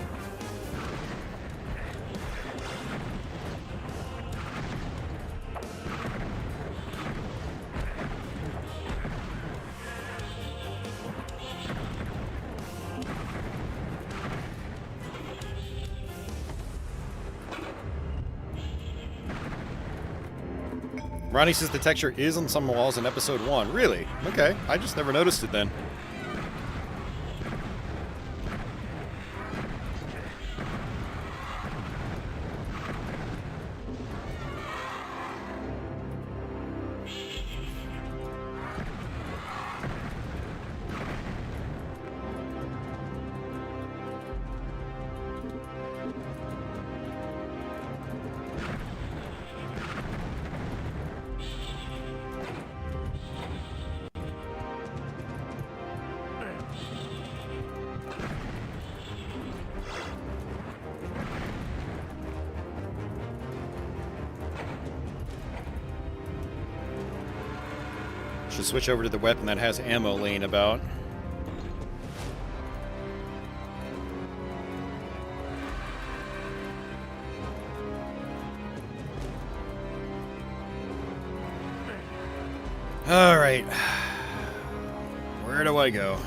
Ronnie says the texture is on some walls in episode 1. Really? Okay. I just never noticed it then. Should switch over to the weapon that has ammo laying about. All right. Where do I go?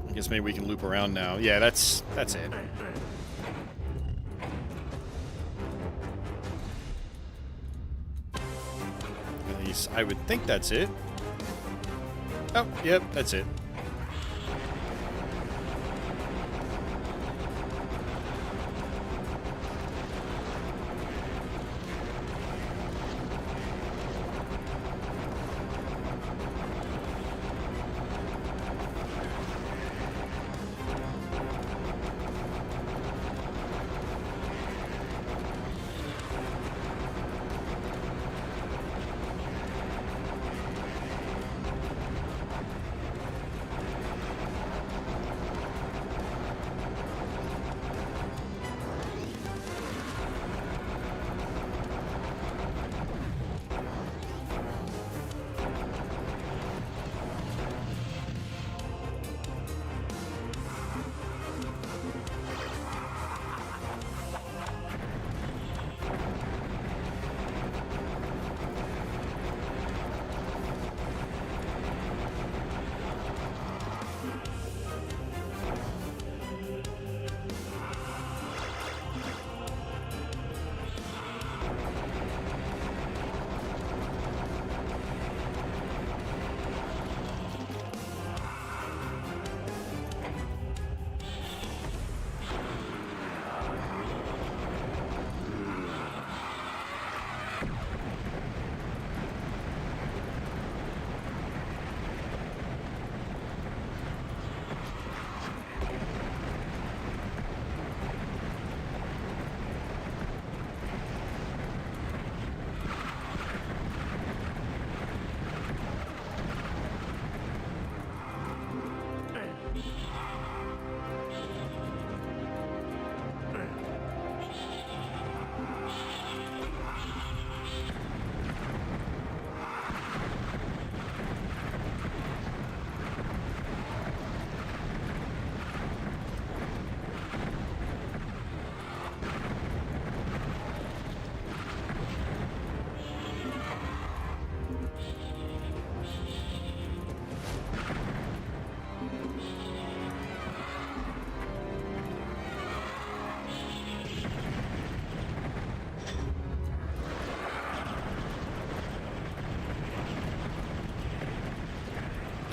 I guess maybe we can loop around now. Yeah, that's it. enemies. I would think that's it. Oh, yep, that's it.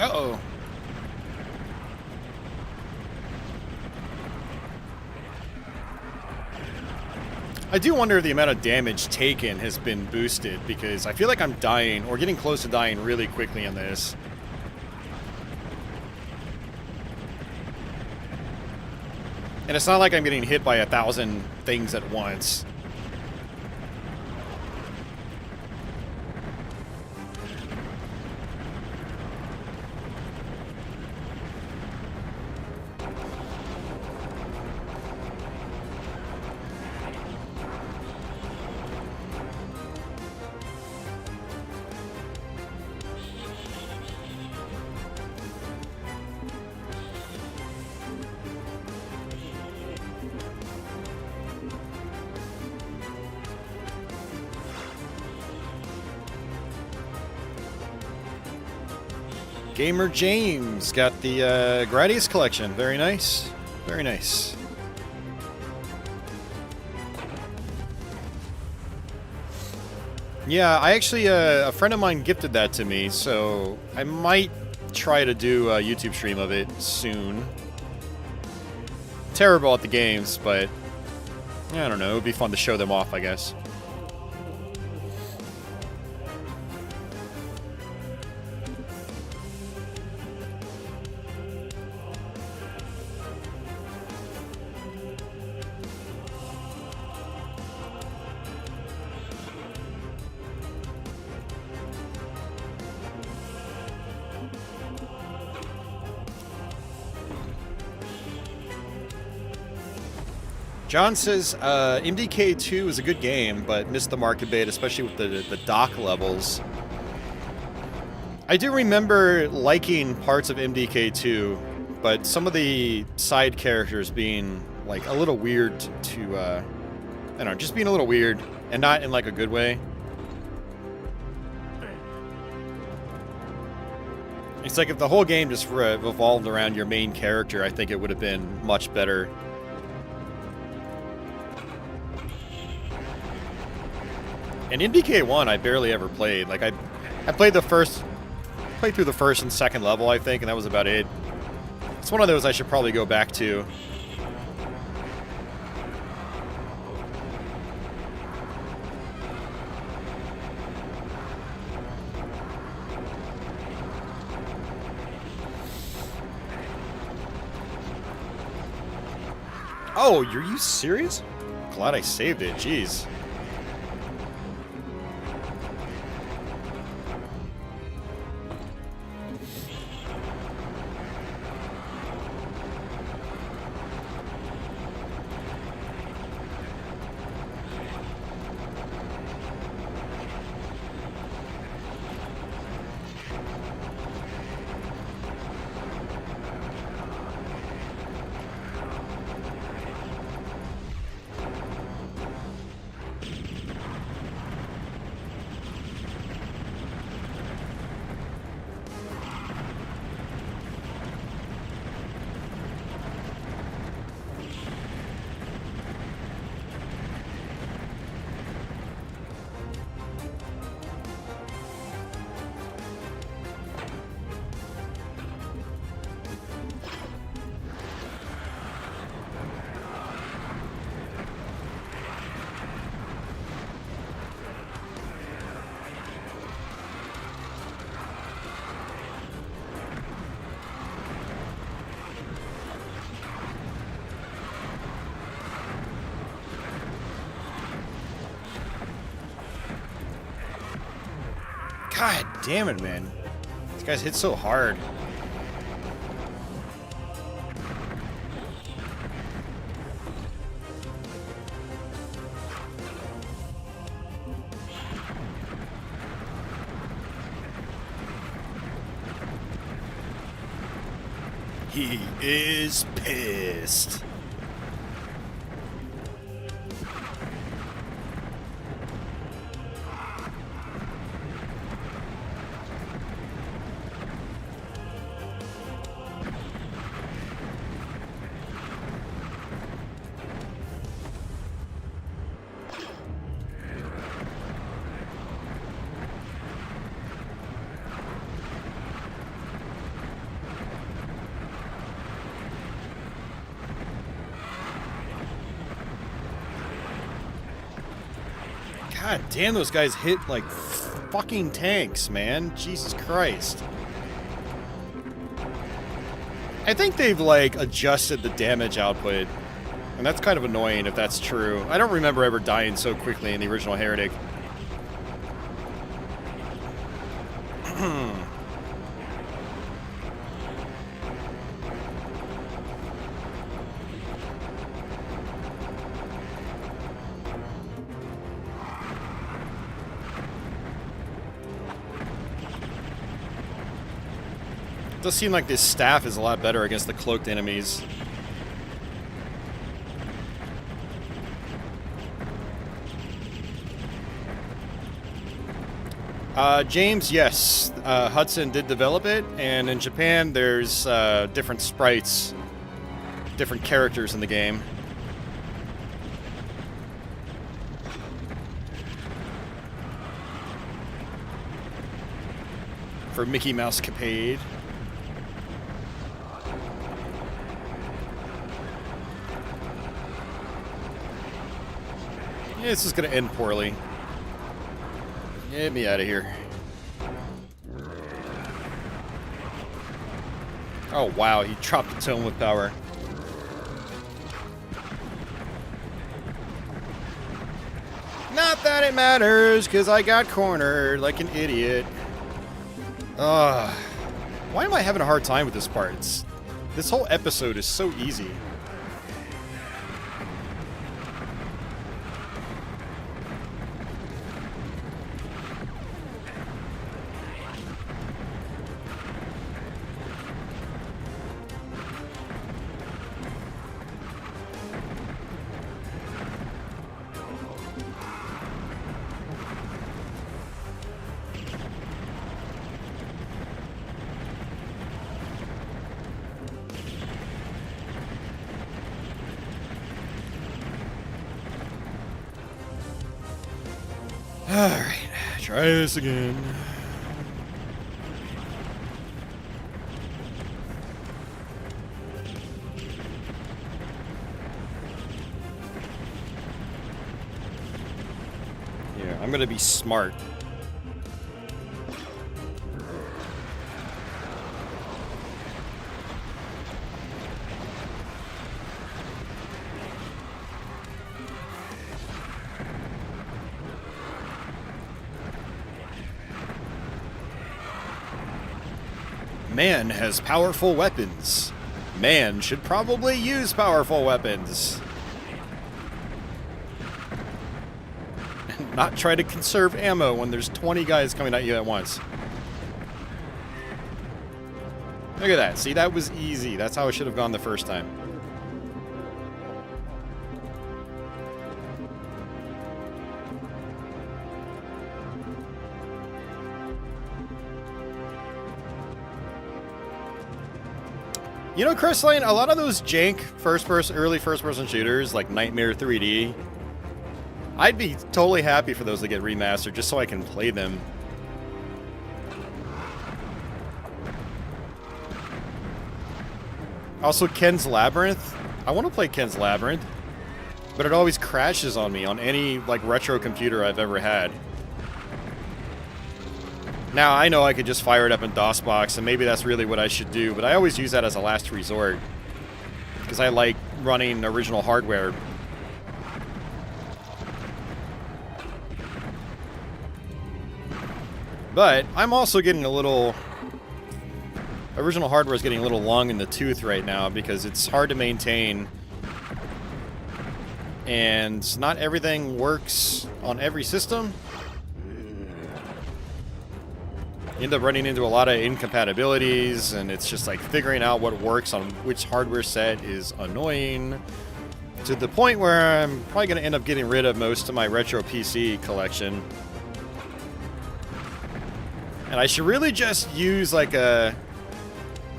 Uh-oh. I do wonder if the amount of damage taken has been boosted, because I feel like I'm dying, or getting close to dying really quickly in this. And it's not like I'm getting hit by 1,000 things at once. Gamer James got the Gradius collection. Very nice. Very nice. Yeah, I actually, a friend of mine gifted that to me, so I might try to do a YouTube stream of it soon. Terrible at the games, but I don't know, it would be fun to show them off, I guess. John says MDK2 is a good game, but missed the market bait, especially with the dock levels. I do remember liking parts of MDK2, but some of the side characters being like a little weird to, I don't know, just being a little weird, and not in like a good way. It's like if the whole game just revolved around your main character, I think it would have been much better. And MDK1 I barely ever played. Like, I played through the first and second level, I think, and that was about it. It's one of those I should probably go back to. Oh, are you serious? Glad I saved it, jeez. God damn it, man. These guys hit so hard. He is pissed. God damn, those guys hit like fucking tanks, man. Jesus Christ. I think they've like adjusted the damage output, and that's kind of annoying if that's true. I don't remember ever dying so quickly in the original Heretic. It does seem like this staff is a lot better against the cloaked enemies. James, yes. Hudson did develop it, and in Japan there's different sprites, different characters in the game. For Mickey Mouse Capade. Yeah, this is gonna end poorly. Get me out of here. Oh wow, he dropped the tome with power. Not that it matters, because I got cornered like an idiot. Why am I having a hard time with this part? This whole episode is so easy. Alright, try this again. I'm gonna be smart. Man has powerful weapons. Man should probably use powerful weapons. And not try to conserve ammo when there's 20 guys coming at you at once. Look at that. See, that was easy. That's how it should have gone the first time. You know, Chris Lane, a lot of those jank early first-person shooters, like Nightmare 3D, I'd be totally happy for those to get remastered just so I can play them. Also, Ken's Labyrinth. I want to play Ken's Labyrinth, but it always crashes on me on any, like, retro computer I've ever had. Now, I know I could just fire it up in DOSBox, and maybe that's really what I should do, but I always use that as a last resort, because I like running original hardware. But I'm also getting a little... Original hardware is getting a little long in the tooth right now, because it's hard to maintain, and not everything works on every system. You end up running into a lot of incompatibilities, and it's just like figuring out what works on which hardware set is annoying, to the point where I'm probably going to end up getting rid of most of my retro PC collection. And I should really just use like a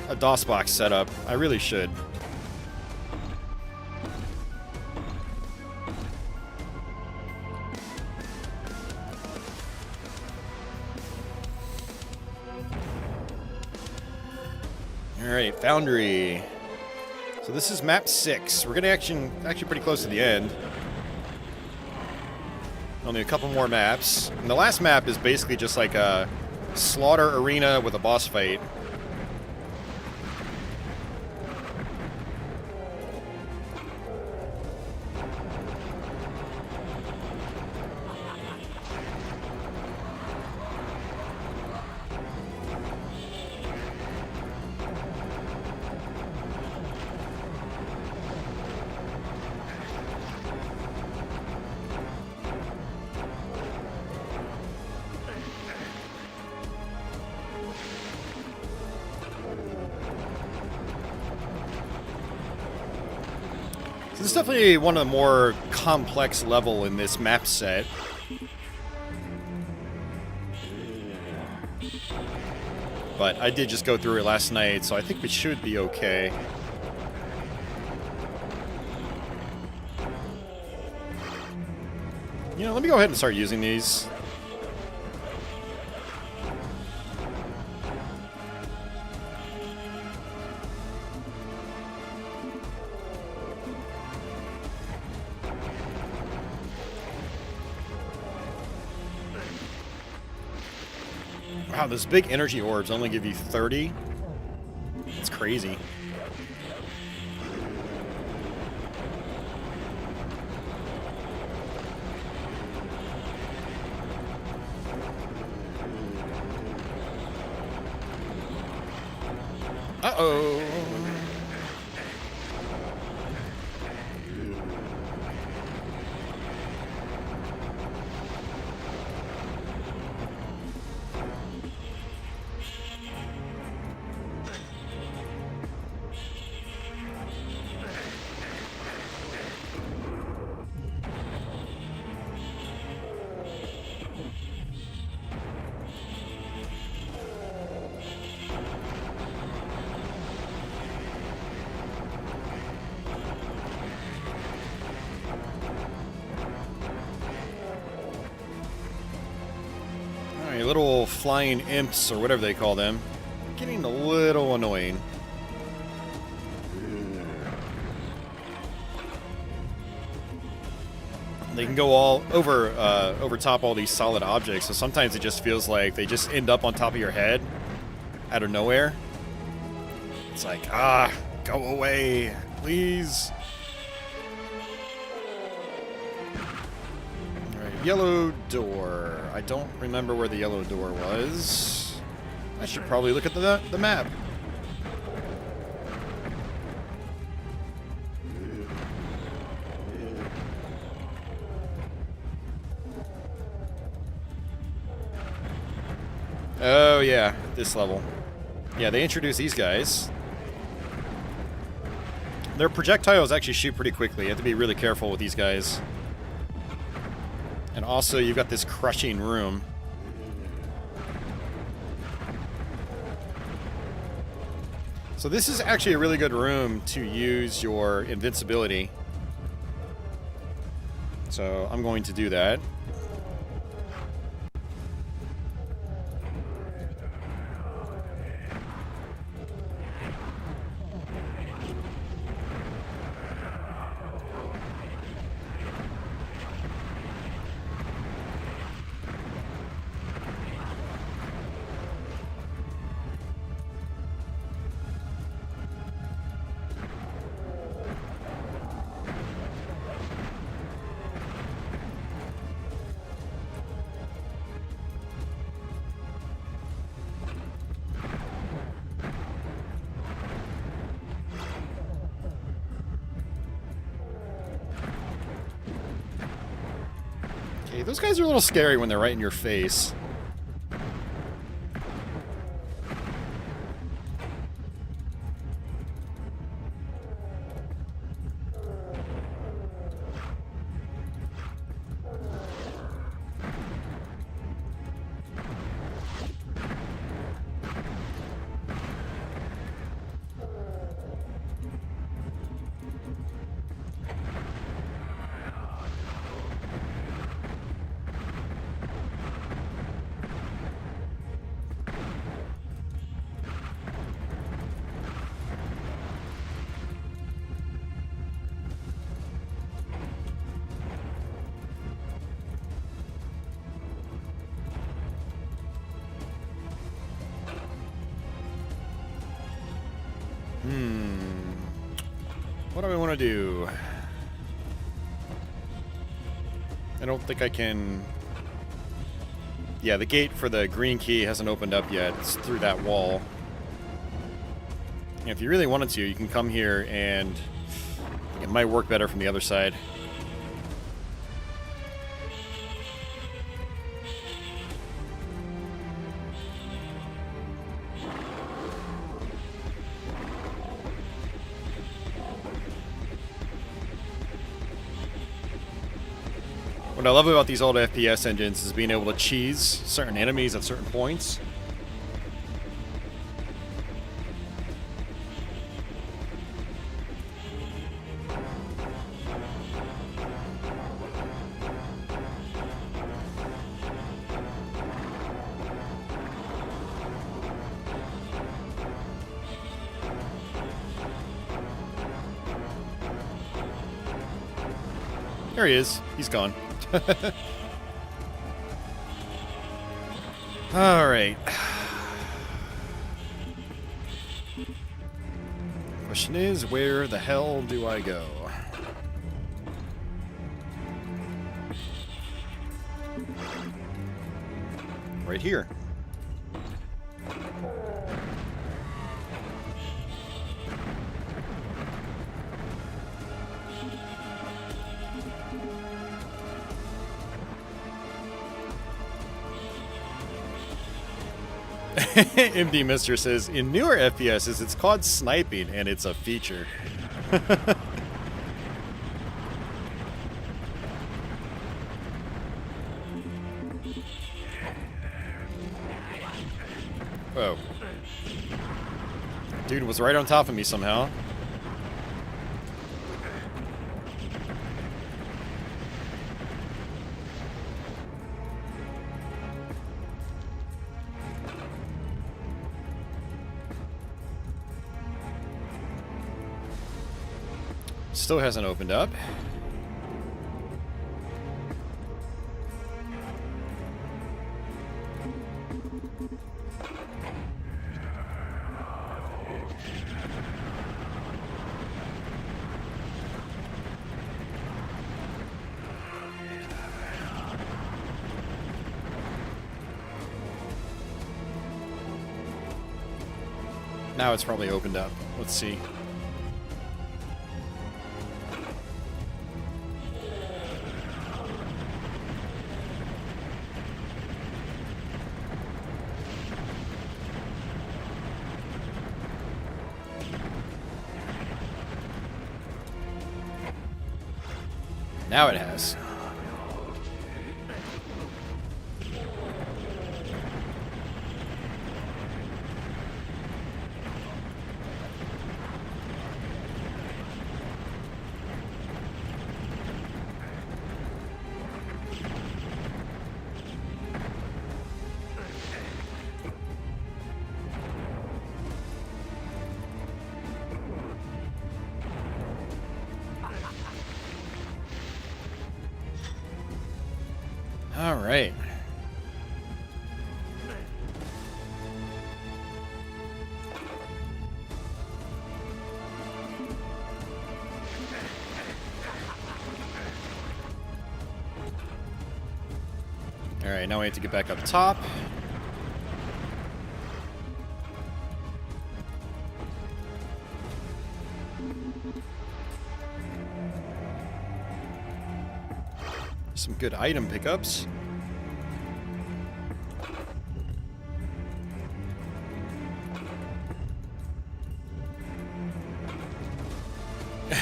DOSBox setup. I really should. Alright, Foundry. So this is map 6. We're gonna actually pretty close to the end. Only a couple more maps. And the last map is basically just like a slaughter arena with a boss fight. This is definitely one of the more complex level in this map set. But I did just go through it last night, so I think we should be okay. You know, let me go ahead and start using these. Wow, those big energy orbs only give you 30? It's crazy. Uh-oh. Little flying imps, or whatever they call them, getting a little annoying. They can go all over top all these solid objects, so sometimes it just feels like they just end up on top of your head out of nowhere. It's like, go away, please. Alright, yellow door. I don't remember where the yellow door was. I should probably look at the map. Oh, yeah, this level. Yeah, they introduce these guys. Their projectiles actually shoot pretty quickly. You have to be really careful with these guys. And also, you've got this crushing room. So this is actually a really good room to use your invincibility. So I'm going to do that. Okay, those guys are a little scary when they're right in your face. What do I want to do? I don't think I can... Yeah, the gate for the green key hasn't opened up yet. It's through that wall. And if you really wanted to, you can come here and it might work better from the other side. What I love about these old FPS engines is being able to cheese certain enemies at certain points. There he is. He's gone. All right. Question is, where the hell do I go? Right here. MD Mister says, in newer FPSs, it's called sniping, and it's a feature. Whoa. Dude was right on top of me somehow. Still hasn't opened up. Now it's probably opened up. Let's see. Now it has. All right. All right, now we have to get back up top. Some good item pickups.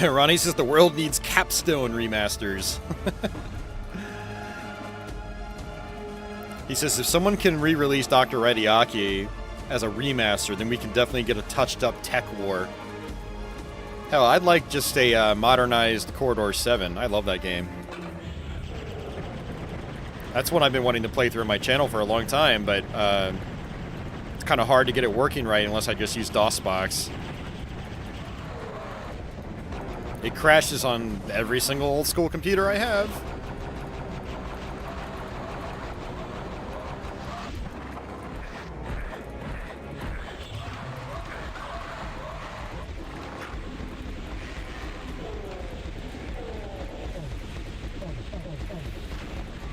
Ronnie says the world needs capstone remasters. He says if someone can re-release Dr. Radiaki as a remaster, then we can definitely get a touched-up tech war. Hell, I'd like just a modernized Corridor 7. I love that game. That's one I've been wanting to play through my channel for a long time, but it's kind of hard to get it working right unless I just use DOSBox. It crashes on every single old school computer I have.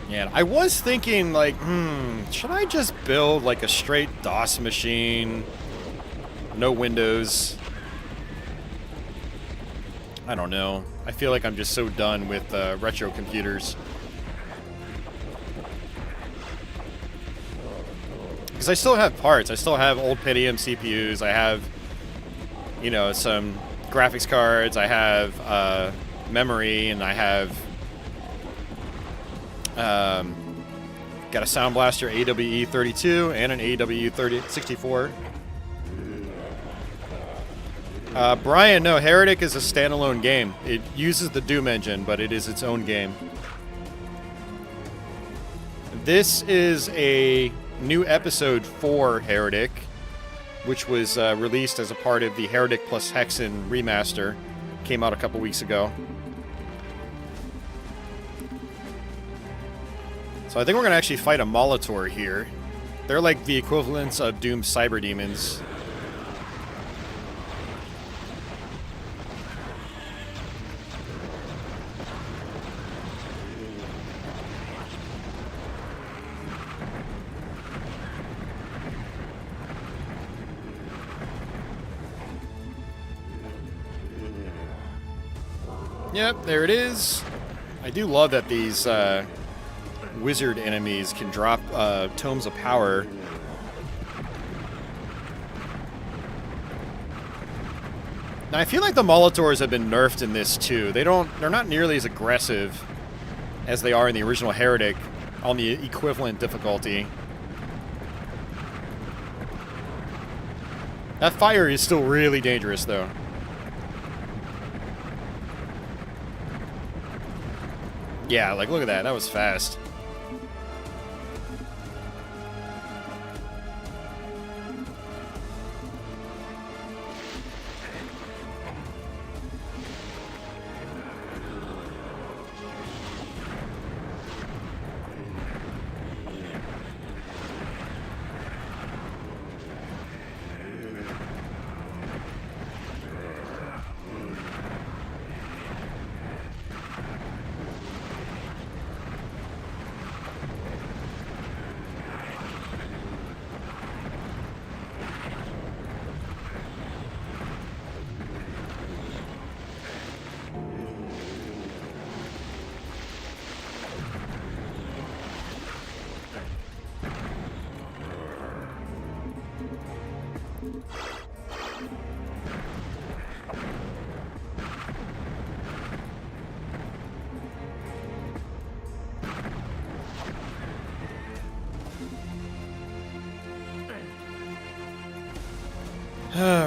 Yeah, I was thinking, like, should I just build, like, a straight DOS machine? No Windows. I don't know. I feel like I'm just so done with retro computers. Because I still have parts. I still have old Pentium CPUs. I have, you know, some graphics cards. I have memory, and I have got a Sound Blaster AWE32 and an AWE64. Brian, no, Heretic is a standalone game. It uses the Doom engine, but it is its own game. This is a new episode for Heretic, which was released as a part of the Heretic plus Hexen remaster. Came out a couple weeks ago. So I think we're going to actually fight a Molitor here. They're like the equivalents of Doom Cyber Demons. Yep, there it is. I do love that these wizard enemies can drop tomes of power. Now I feel like the Molotors have been nerfed in this too. They're not nearly as aggressive as they are in the original Heretic on the equivalent difficulty. That fire is still really dangerous though. Yeah, like look at that. That was fast.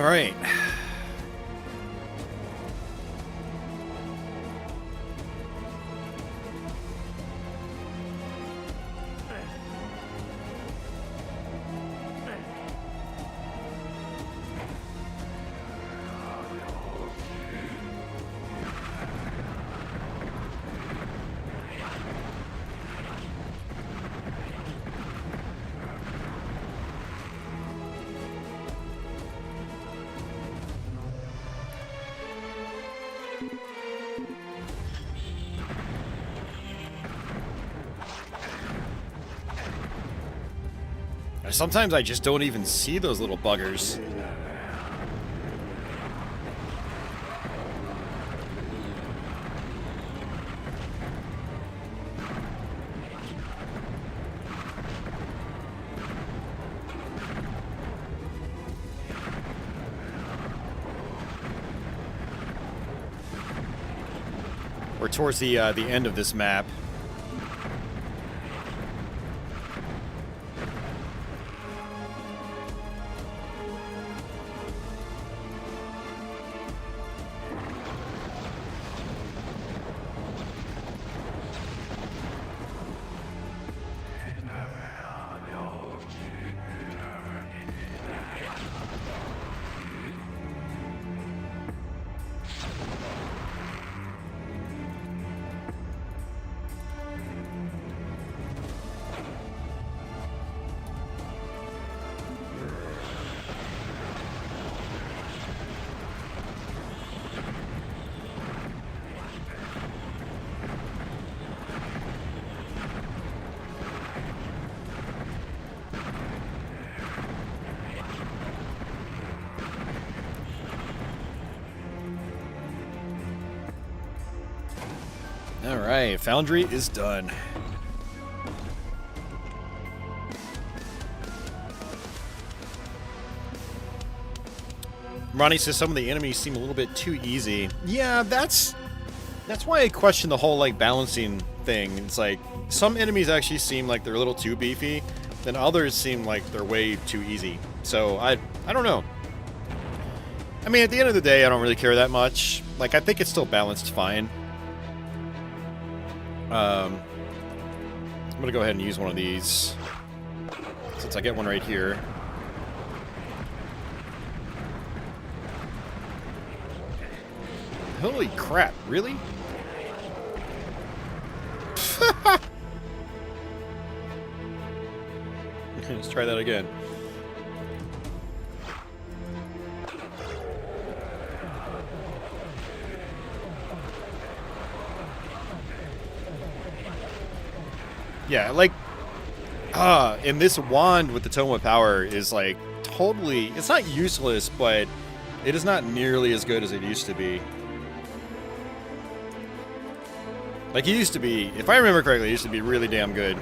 right. Sometimes I just don't even see those little buggers. We're towards the end of this map. Alright, Foundry is done. Ronnie says some of the enemies seem a little bit too easy. Yeah, that's why I question the whole like balancing thing. It's like some enemies actually seem like they're a little too beefy, then others seem like they're way too easy. So I don't know. I mean, at the end of the day, I don't really care that much. Like, I think it's still balanced fine. I'm gonna go ahead and use one of these since I get one right here. Holy crap, really? Let's try that again. Yeah, like, and this wand with the Tome of Power is, like, totally, it's not useless, but it is not nearly as good as it used to be. Like, it used to be, if I remember correctly, it used to be really damn good.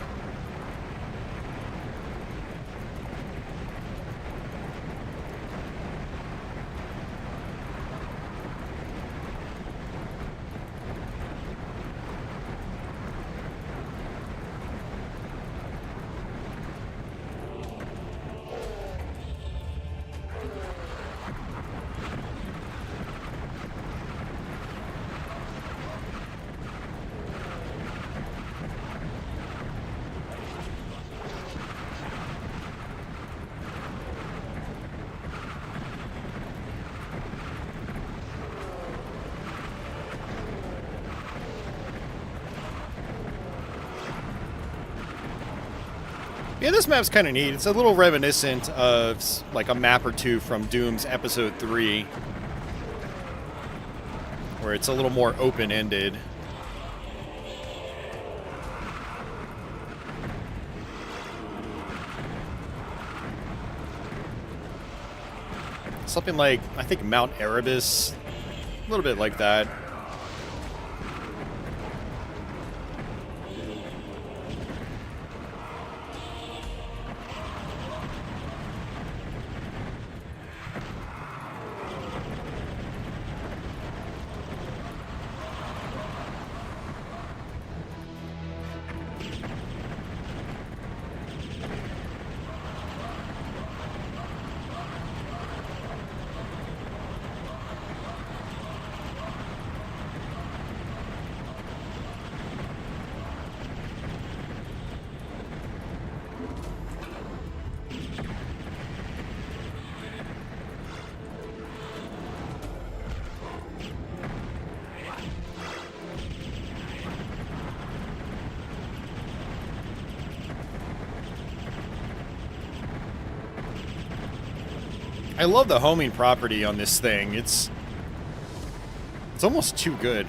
Yeah, this map's kind of neat. It's a little reminiscent of, like, a map or two from Doom's Episode 3, where it's a little more open-ended. Something like, I think, Mount Erebus, a little bit like that. I love the homing property on this thing. It's almost too good.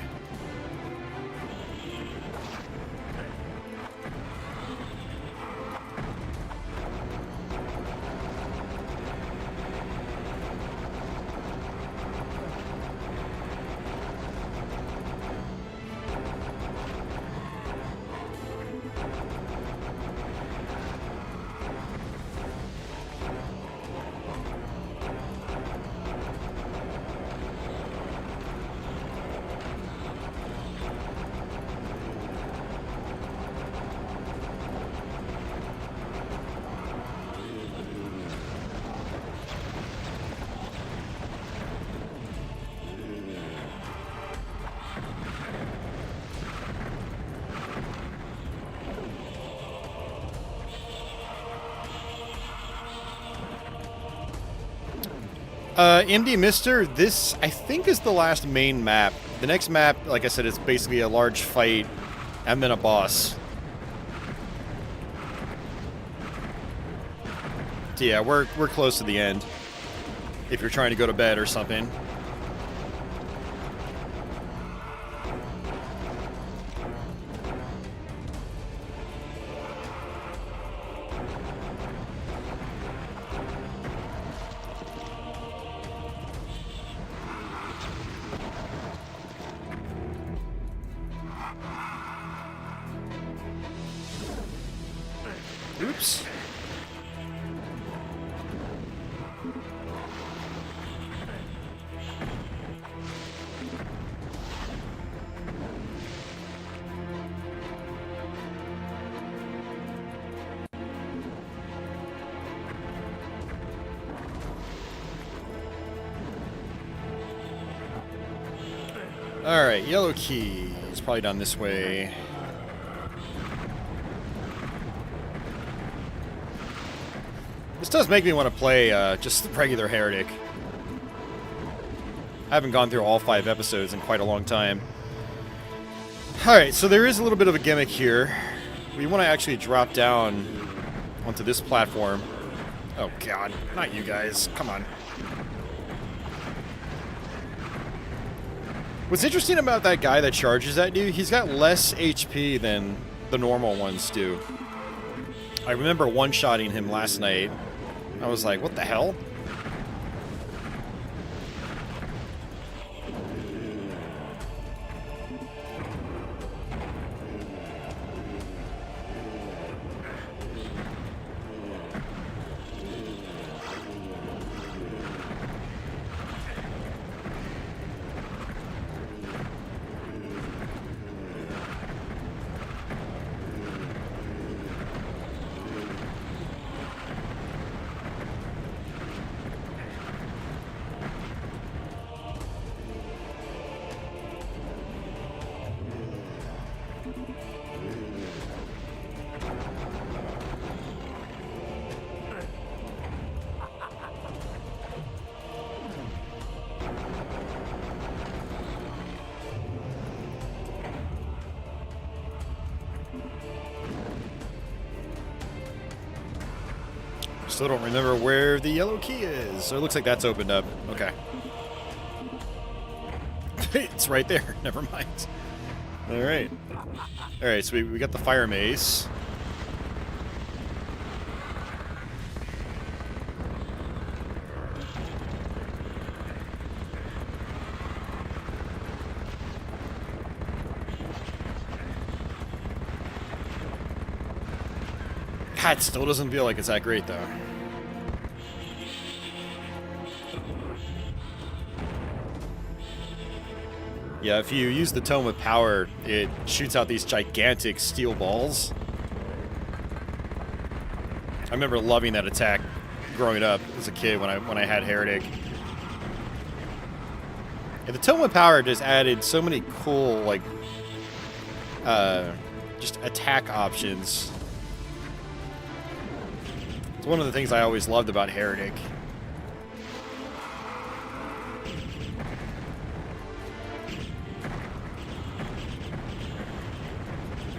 MD Mister, this, I think, is the last main map. The next map, like I said, is basically a large fight and then a boss. So yeah, we're close to the end. If you're trying to go to bed or something. Oops. Alright, yellow key. It's probably down this way. This does make me want to play just the regular Heretic. I haven't gone through all 5 episodes in quite a long time. Alright, so there is a little bit of a gimmick here. We want to actually drop down onto this platform. Oh god, not you guys. Come on. What's interesting about that guy that charges at you, he's got less HP than the normal ones do. I remember one-shotting him last night. I was like, what the hell? Still don't remember where the yellow key is. So it looks like that's opened up. Okay. It's right there. Never mind. Alright. Alright, so we got the fire mace. God, it still doesn't feel like it's that great, though. Yeah, if you use the Tome of Power, it shoots out these gigantic steel balls. I remember loving that attack growing up as a kid when I had Heretic. And the Tome of Power just added so many cool, like, just attack options. It's one of the things I always loved about Heretic.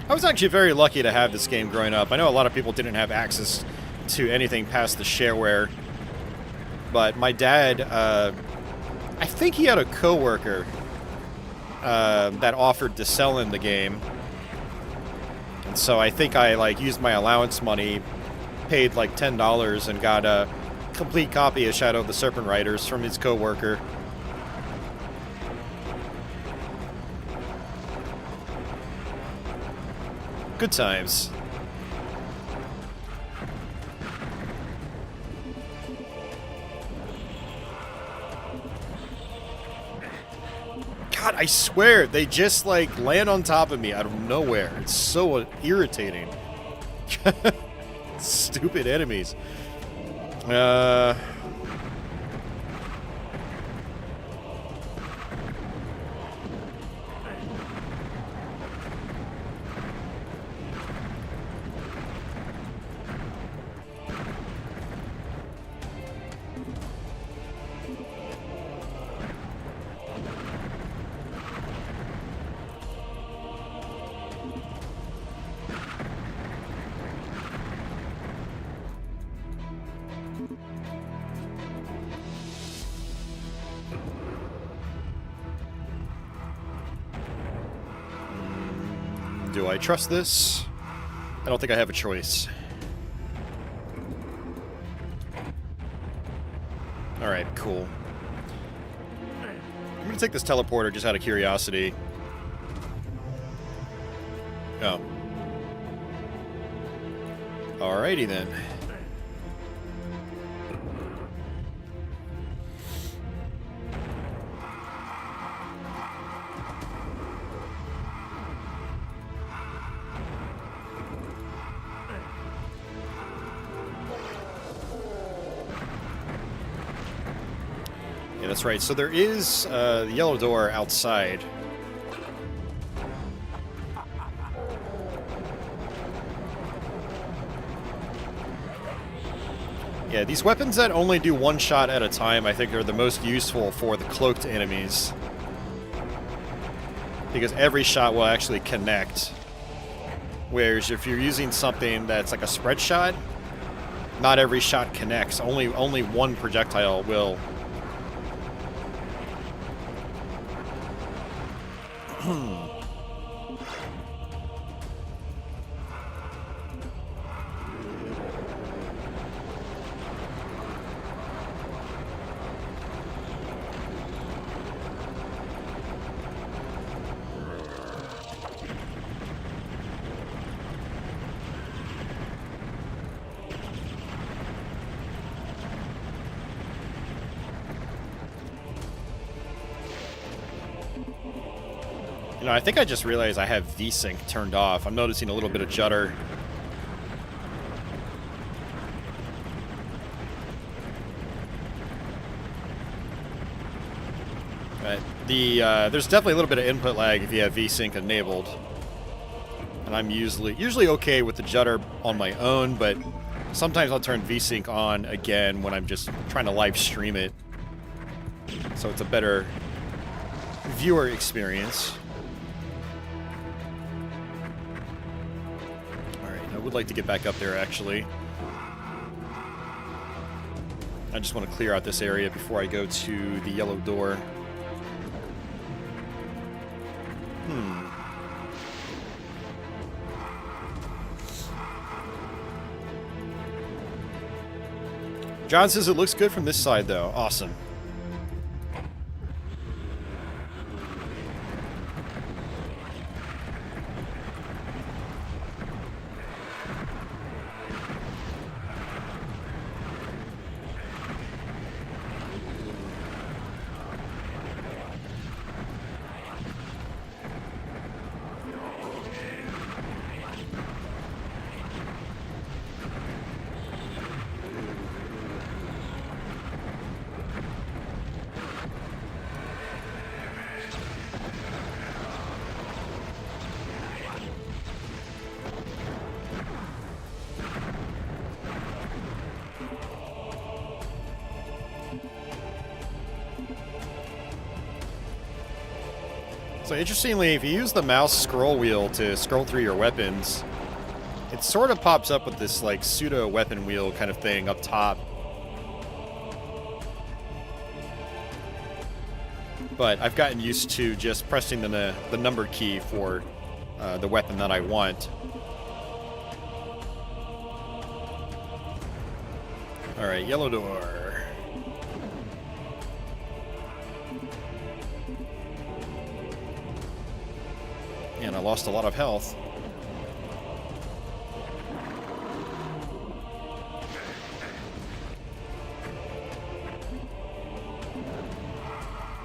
I was actually very lucky to have this game growing up. I know a lot of people didn't have access to anything past the shareware. but my dad, I think he had a coworker that offered to sell him the game. And so I think I like used my allowance money, paid like $10 and got a complete copy of Shadow of the Serpent Riders from his coworker. Good times. God, I swear, they just, like, land on top of me out of nowhere. It's so irritating. Stupid enemies. Do I trust this? I don't think I have a choice. Alright, cool. I'm gonna take this teleporter just out of curiosity. Oh. Alrighty then. That's right. So there is the yellow door outside. Yeah, these weapons that only do one shot at a time, I think, are the most useful for the cloaked enemies. Because every shot will actually connect. Whereas if you're using something that's like a spread shot, not every shot connects. Only one projectile will. You know, I think I just realized I have VSync turned off. I'm noticing a little bit of judder. Right. There's definitely a little bit of input lag if you have VSync enabled. And I'm usually okay with the judder on my own, but sometimes I'll turn VSync on again when I'm just trying to live stream it. So it's a better viewer experience. I would like to get back up there, actually. I just want to clear out this area before I go to the yellow door. John says it looks good from this side, though. Awesome. So interestingly, if you use the mouse scroll wheel to scroll through your weapons, it sort of pops up with this like pseudo weapon wheel kind of thing up top. but I've gotten used to just pressing the number key for the weapon that I want. Alright, yellow door. And I lost a lot of health.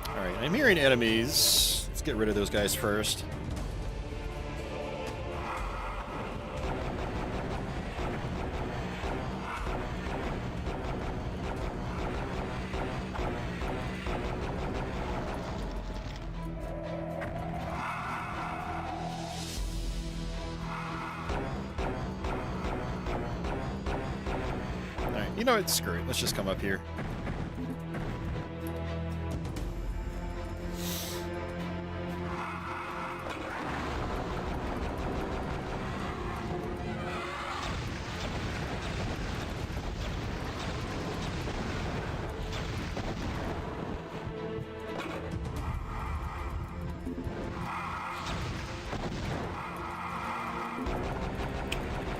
Alright, I'm hearing enemies. Let's get rid of those guys first. You know what? Screw it. Let's just come up here.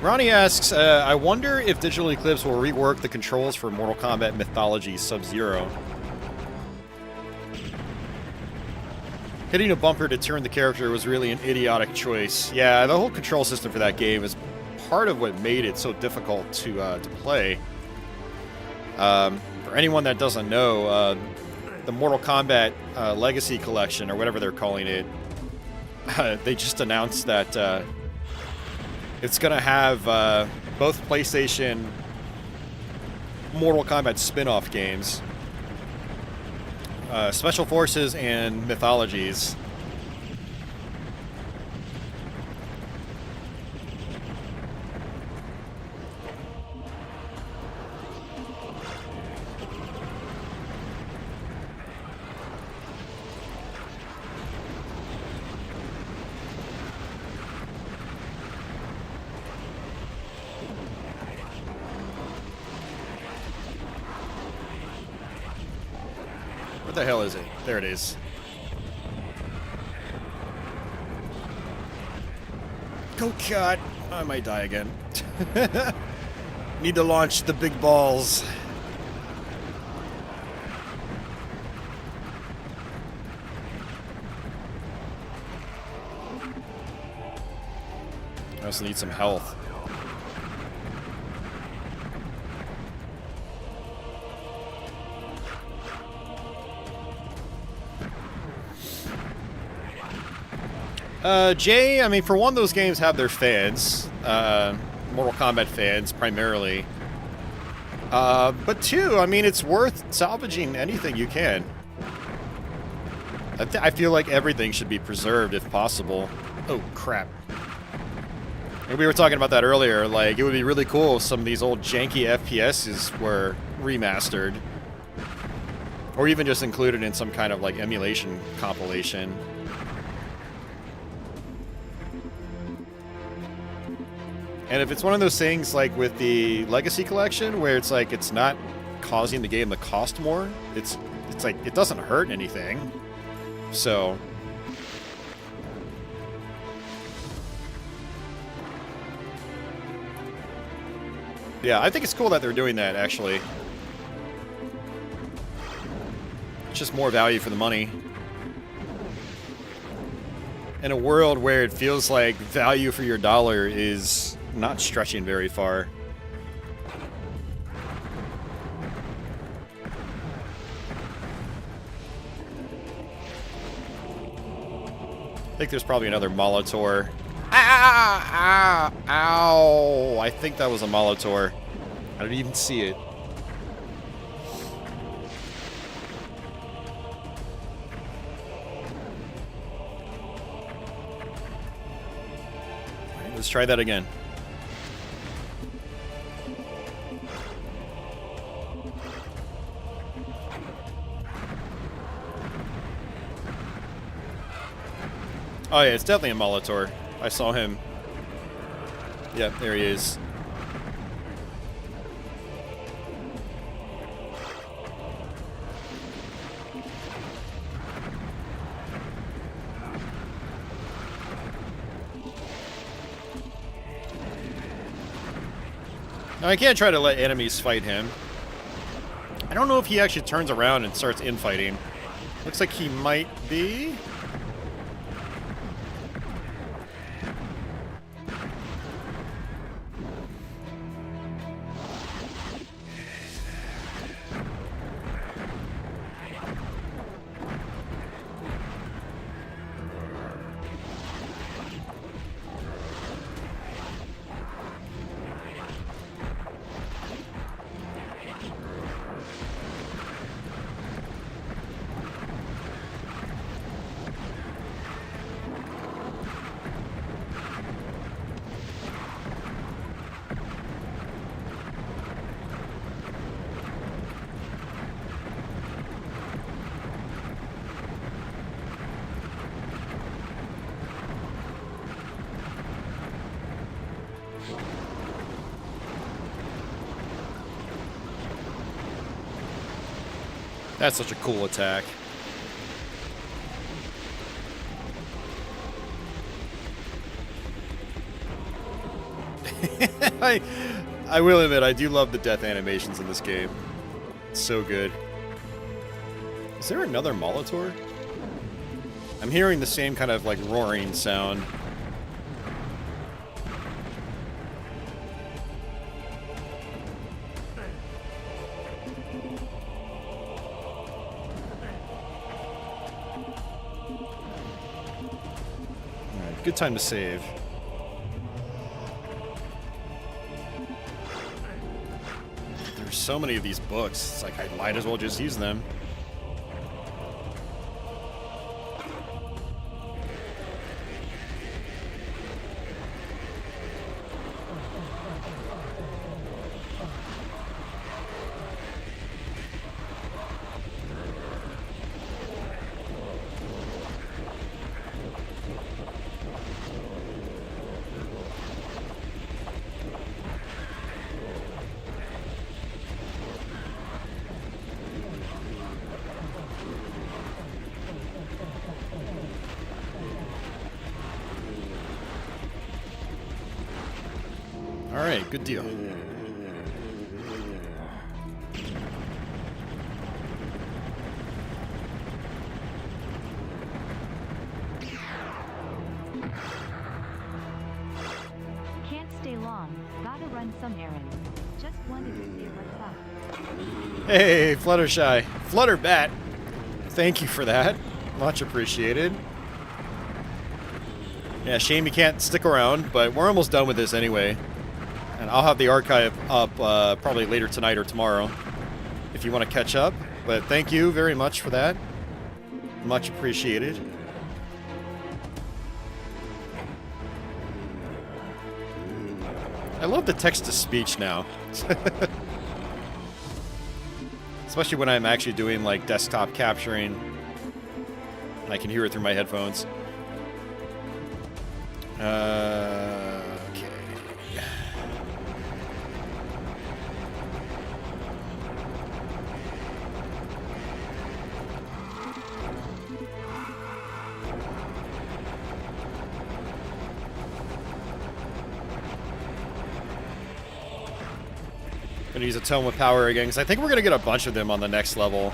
Ronnie asks, I wonder if Digital Eclipse will rework the controls for Mortal Kombat Mythology Sub-Zero. Hitting a bumper to turn the character was really an idiotic choice. Yeah, the whole control system for that game is part of what made it so difficult to play. For anyone that doesn't know, the Mortal Kombat Legacy Collection, or whatever they're calling it, they just announced that it's going to have both PlayStation Mortal Kombat spin-off games, Special Forces and Mythologies. What the hell is it? There it is. Go cut! I might die again. Need to launch the big balls. I also need some health. Jay, I mean, for one, those games have their fans, Mortal Kombat fans, primarily. But two, I mean, it's worth salvaging anything you can. I feel like everything should be preserved if possible. Oh, crap. And we were talking about that earlier, like, it would be really cool if some of these old janky FPSs were remastered. Or even just included in some kind of, like, emulation compilation. And if it's one of those things like with the Legacy Collection where it's like it's not causing the game to cost more, it's like it doesn't hurt anything. So yeah, I think it's cool that they're doing that, actually. It's just more value for the money. In a world where it feels like value for your dollar is not stretching very far. I think there's probably another Molitor. Ah! Ow! I think that was a Molitor. I didn't even see it. Alright, let's try that again. Oh yeah, it's definitely a Molitor. I saw him. Yep, there he is. Now, I can't try to let enemies fight him. I don't know if he actually turns around and starts infighting. Looks like he might be. That's such a cool attack. I will admit, I do love the death animations in this game. It's so good. Is there another Molitor? I'm hearing the same kind of like roaring sound. Good time to save. There's so many of these books. It's like I might as well just use them. Alright, good deal. Can't stay long. Gotta run some errands. Just wanted to see what's up. Hey, Fluttershy. Flutterbat. Thank you for that. Much appreciated. Yeah, shame you can't stick around, but we're almost done with this anyway. And I'll have the archive up probably later tonight or tomorrow if you want to catch up. But thank you very much for that. Much appreciated. I love the text-to-speech now. Especially when I'm actually doing like desktop capturing. I can hear it through my headphones. Okay. Gonna use a Tome of Power again, because I think we're gonna get a bunch of them on the next level.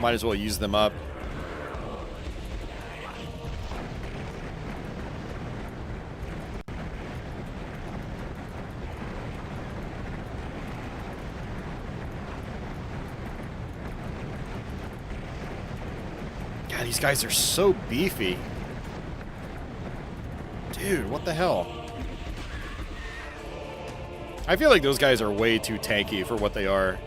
Might as well use them up. God, these guys are so beefy. Dude, what the hell? I feel like those guys are way too tanky for what they are.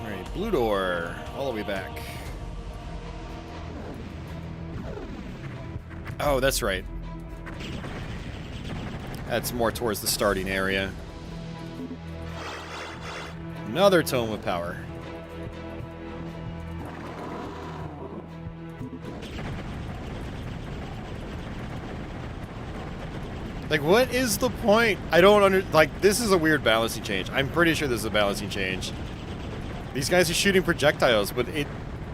Alright, blue door. All the way back. Oh, that's right. That's more towards the starting area. Another Tome of Power. Like, what is the point? I don't like, this is a weird balancing change. I'm pretty sure this is a balancing change. These guys are shooting projectiles, but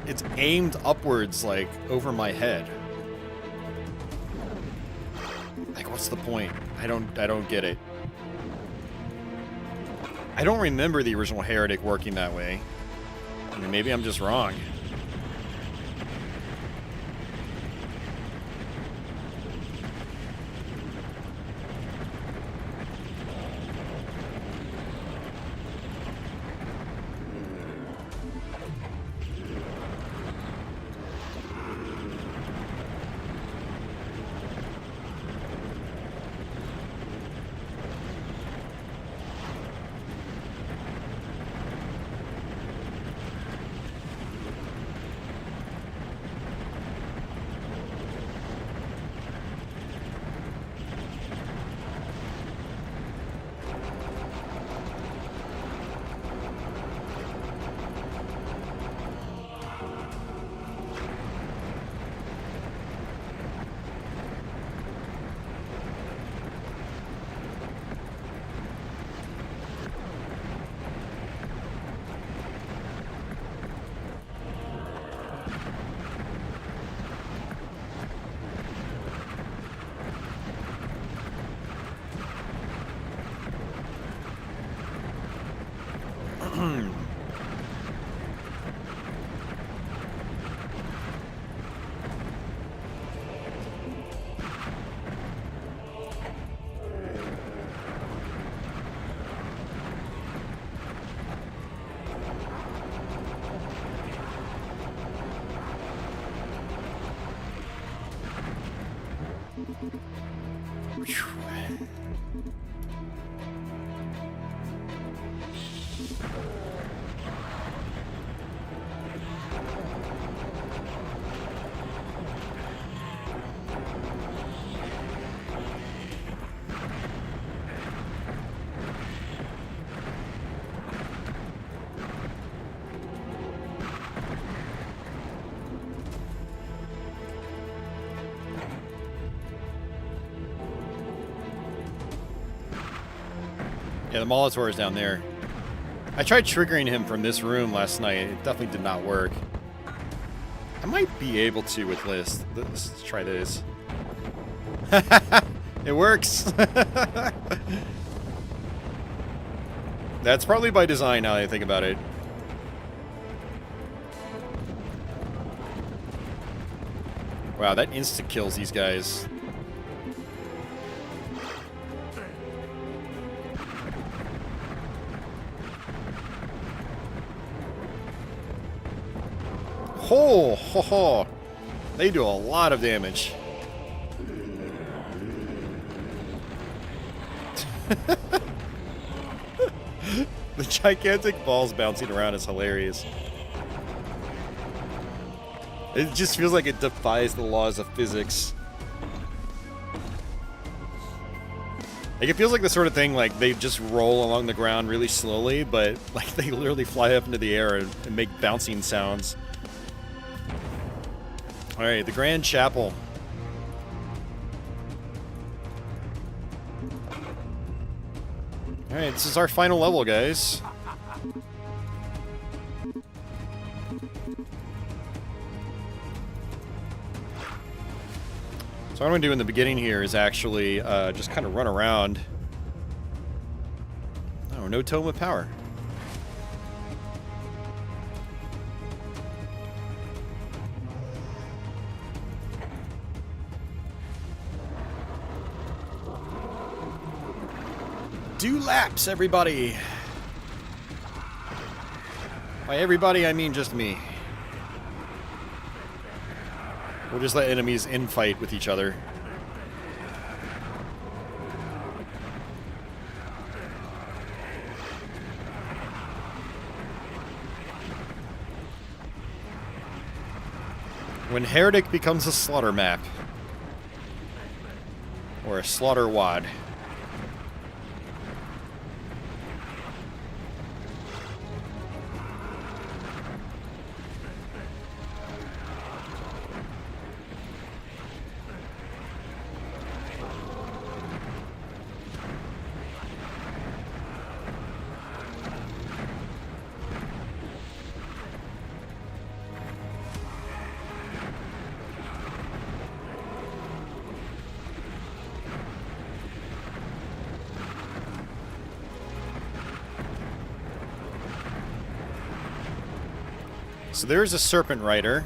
it's aimed upwards, like, over my head. Like, what's the point? I don't get it. I don't remember the original Heretic working that way. I mean, maybe I'm just wrong. Yeah, the Molitor is down there. I tried triggering him from this room last night. It definitely did not work. I might be able to with this. Let's try this. It works. That's probably by design now that I think about it. Wow, that insta-kills these guys. Ho, ho, ho. They do a lot of damage. The gigantic balls bouncing around is hilarious. It just feels like it defies the laws of physics. Like, it feels like the sort of thing, like, they just roll along the ground really slowly, but, like, they literally fly up into the air and make bouncing sounds. Alright, the Grand Chapel. Alright, this is our final level, guys. So what I'm going to do in the beginning here is actually just kind of run around. Oh, no Tome of Power. Do laps, everybody! By everybody, I mean just me. We'll just let enemies infight with each other. When Heretic becomes a slaughter map. Or a slaughter wad. So there's a Serpent Rider.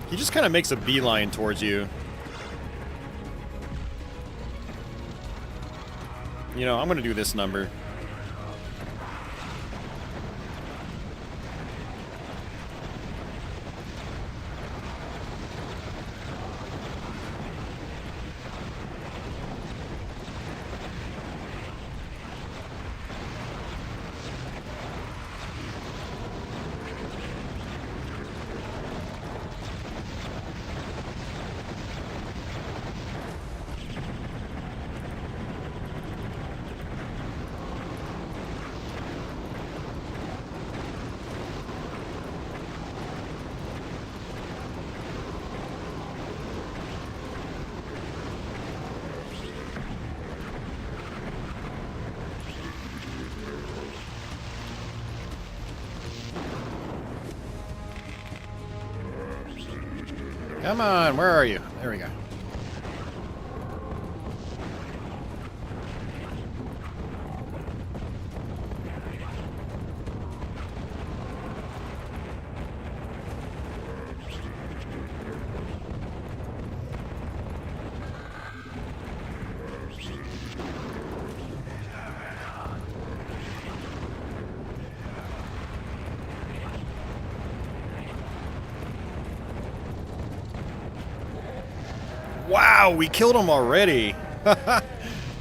He just kind of makes a beeline towards you. You know, I'm going to do this number. Come on, where are you? There we go. Wow, we killed him already.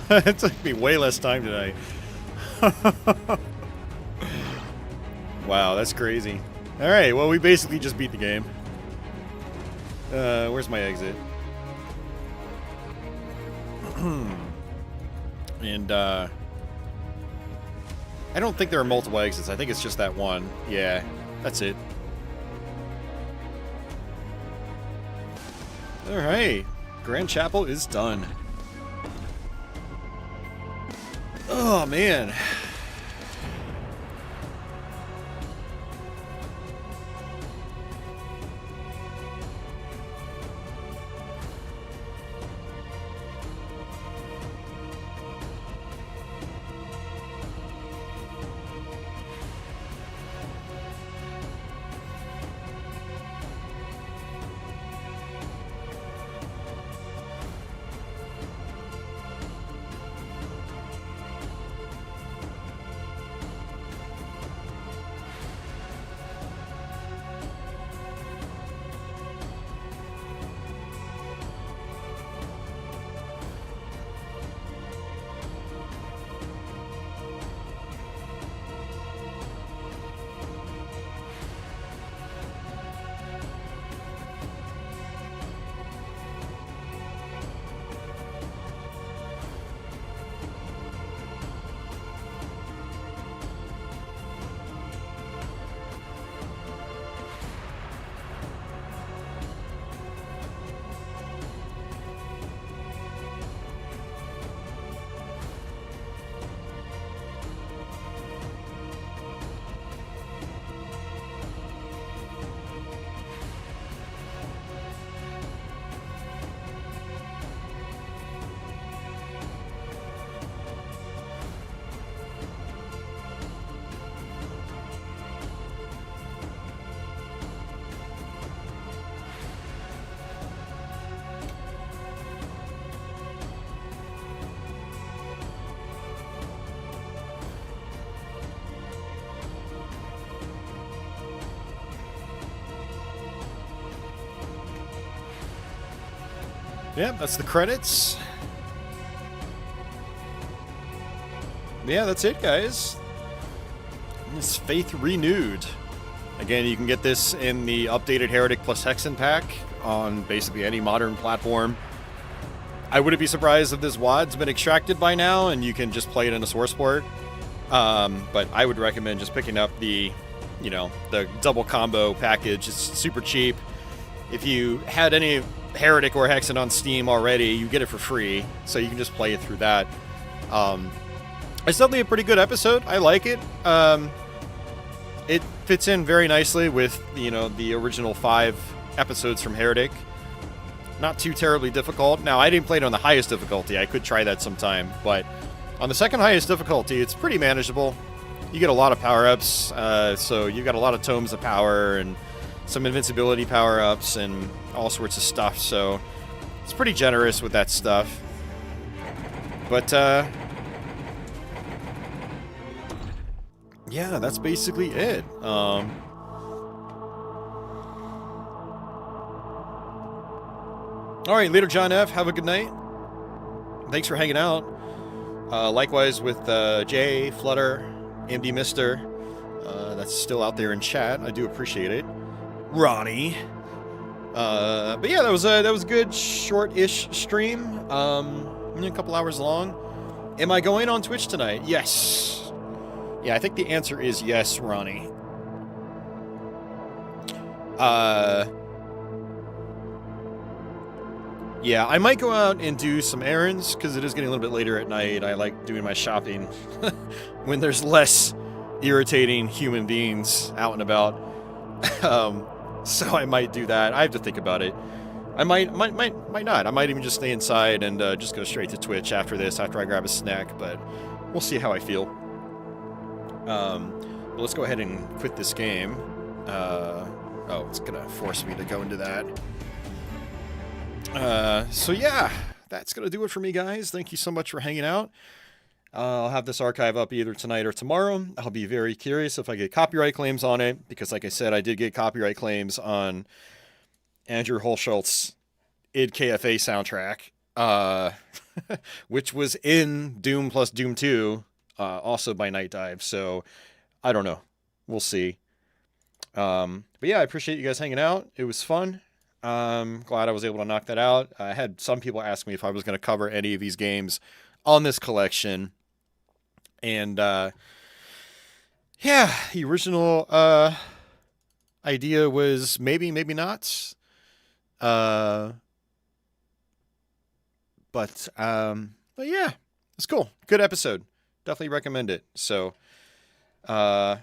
It took me way less time today. Wow, that's crazy. Alright, well, we basically just beat the game. Where's my exit? And, I don't think there are multiple exits. I think it's just that one. Yeah, that's it. Alright. Grand Chapel is done. Oh, man. Yeah, that's the credits. Yeah, that's it, guys. It's Faith Renewed. Again, you can get this in the updated Heretic plus Hexen pack on basically any modern platform. I wouldn't be surprised if this WAD's been extracted by now and you can just play it in a source port. But I would recommend just picking up the, the double combo package. It's super cheap. If you had any Heretic or Hexen on Steam already, you get it for free, so you can just play it through that. It's definitely a pretty good episode. I like it. It fits in very nicely with, the original 5 episodes from Heretic. Not too terribly difficult. Now, I didn't play it on the highest difficulty. I could try that sometime, but On the second highest difficulty, it's pretty manageable. You get a lot of power-ups, so you've got a lot of tomes of power and some invincibility power-ups and all sorts of stuff, so it's pretty generous with that stuff. But, yeah, that's basically it. Alright, later, John F. Have a good night. Thanks for hanging out. Likewise with Jay, Flutter, MD Mister. That's still out there in chat. I do appreciate it. Ronnie. But yeah, that was a good short-ish stream. Only a couple hours long. Am I going on Twitch tonight? Yes. Yeah, I think the answer is yes, Ronnie. Yeah, I might go out and do some errands, because it is getting a little bit later at night. I like doing my shopping when there's less irritating human beings out and about. So I might do that. I have to think about it. I might not. I might even just stay inside and just go straight to Twitch after this, after I grab a snack, but we'll see how I feel. But let's go ahead and quit this game. Oh, it's gonna force me to go into that. So yeah, that's gonna do it for me, guys. Thank you so much for hanging out. I'll have this archive up either tonight or tomorrow. I'll be very curious if I get copyright claims on it, because like I said, I did get copyright claims on Andrew Holschultz's id KFA soundtrack, which was in Doom plus Doom 2, also by Night Dive. So I don't know. We'll see. But yeah, I appreciate you guys hanging out. It was fun. Glad I was able to knock that out. I had some people ask me if I was going to cover any of these games on this collection. And, yeah, the original, idea was maybe, maybe not. But yeah, it's cool. Good episode. Definitely recommend it. So, but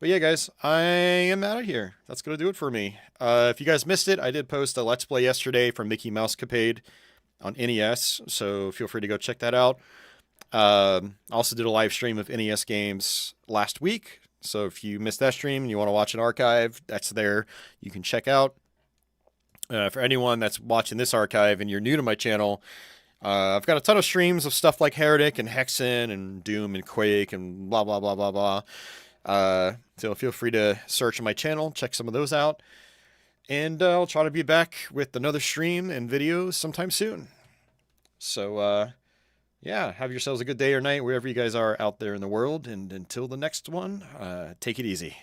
yeah, guys, I am out of here. That's going to do it for me. If you guys missed it, I did post a Let's Play yesterday from Mickey Mouse Capade on NES, so feel free to go check that out. Also did a live stream of NES games last week, so if you missed that stream and you want to watch an archive, that's there. You can check out. For anyone that's watching this archive and you're new to my channel, I've got a ton of streams of stuff like Heretic and Hexen and Doom and Quake and blah, blah, blah, blah, blah. So feel free to search on my channel, check some of those out. And I'll try to be back with another stream and videos sometime soon. So, yeah, have yourselves a good day or night wherever you guys are out there in the world. And until the next one, take it easy.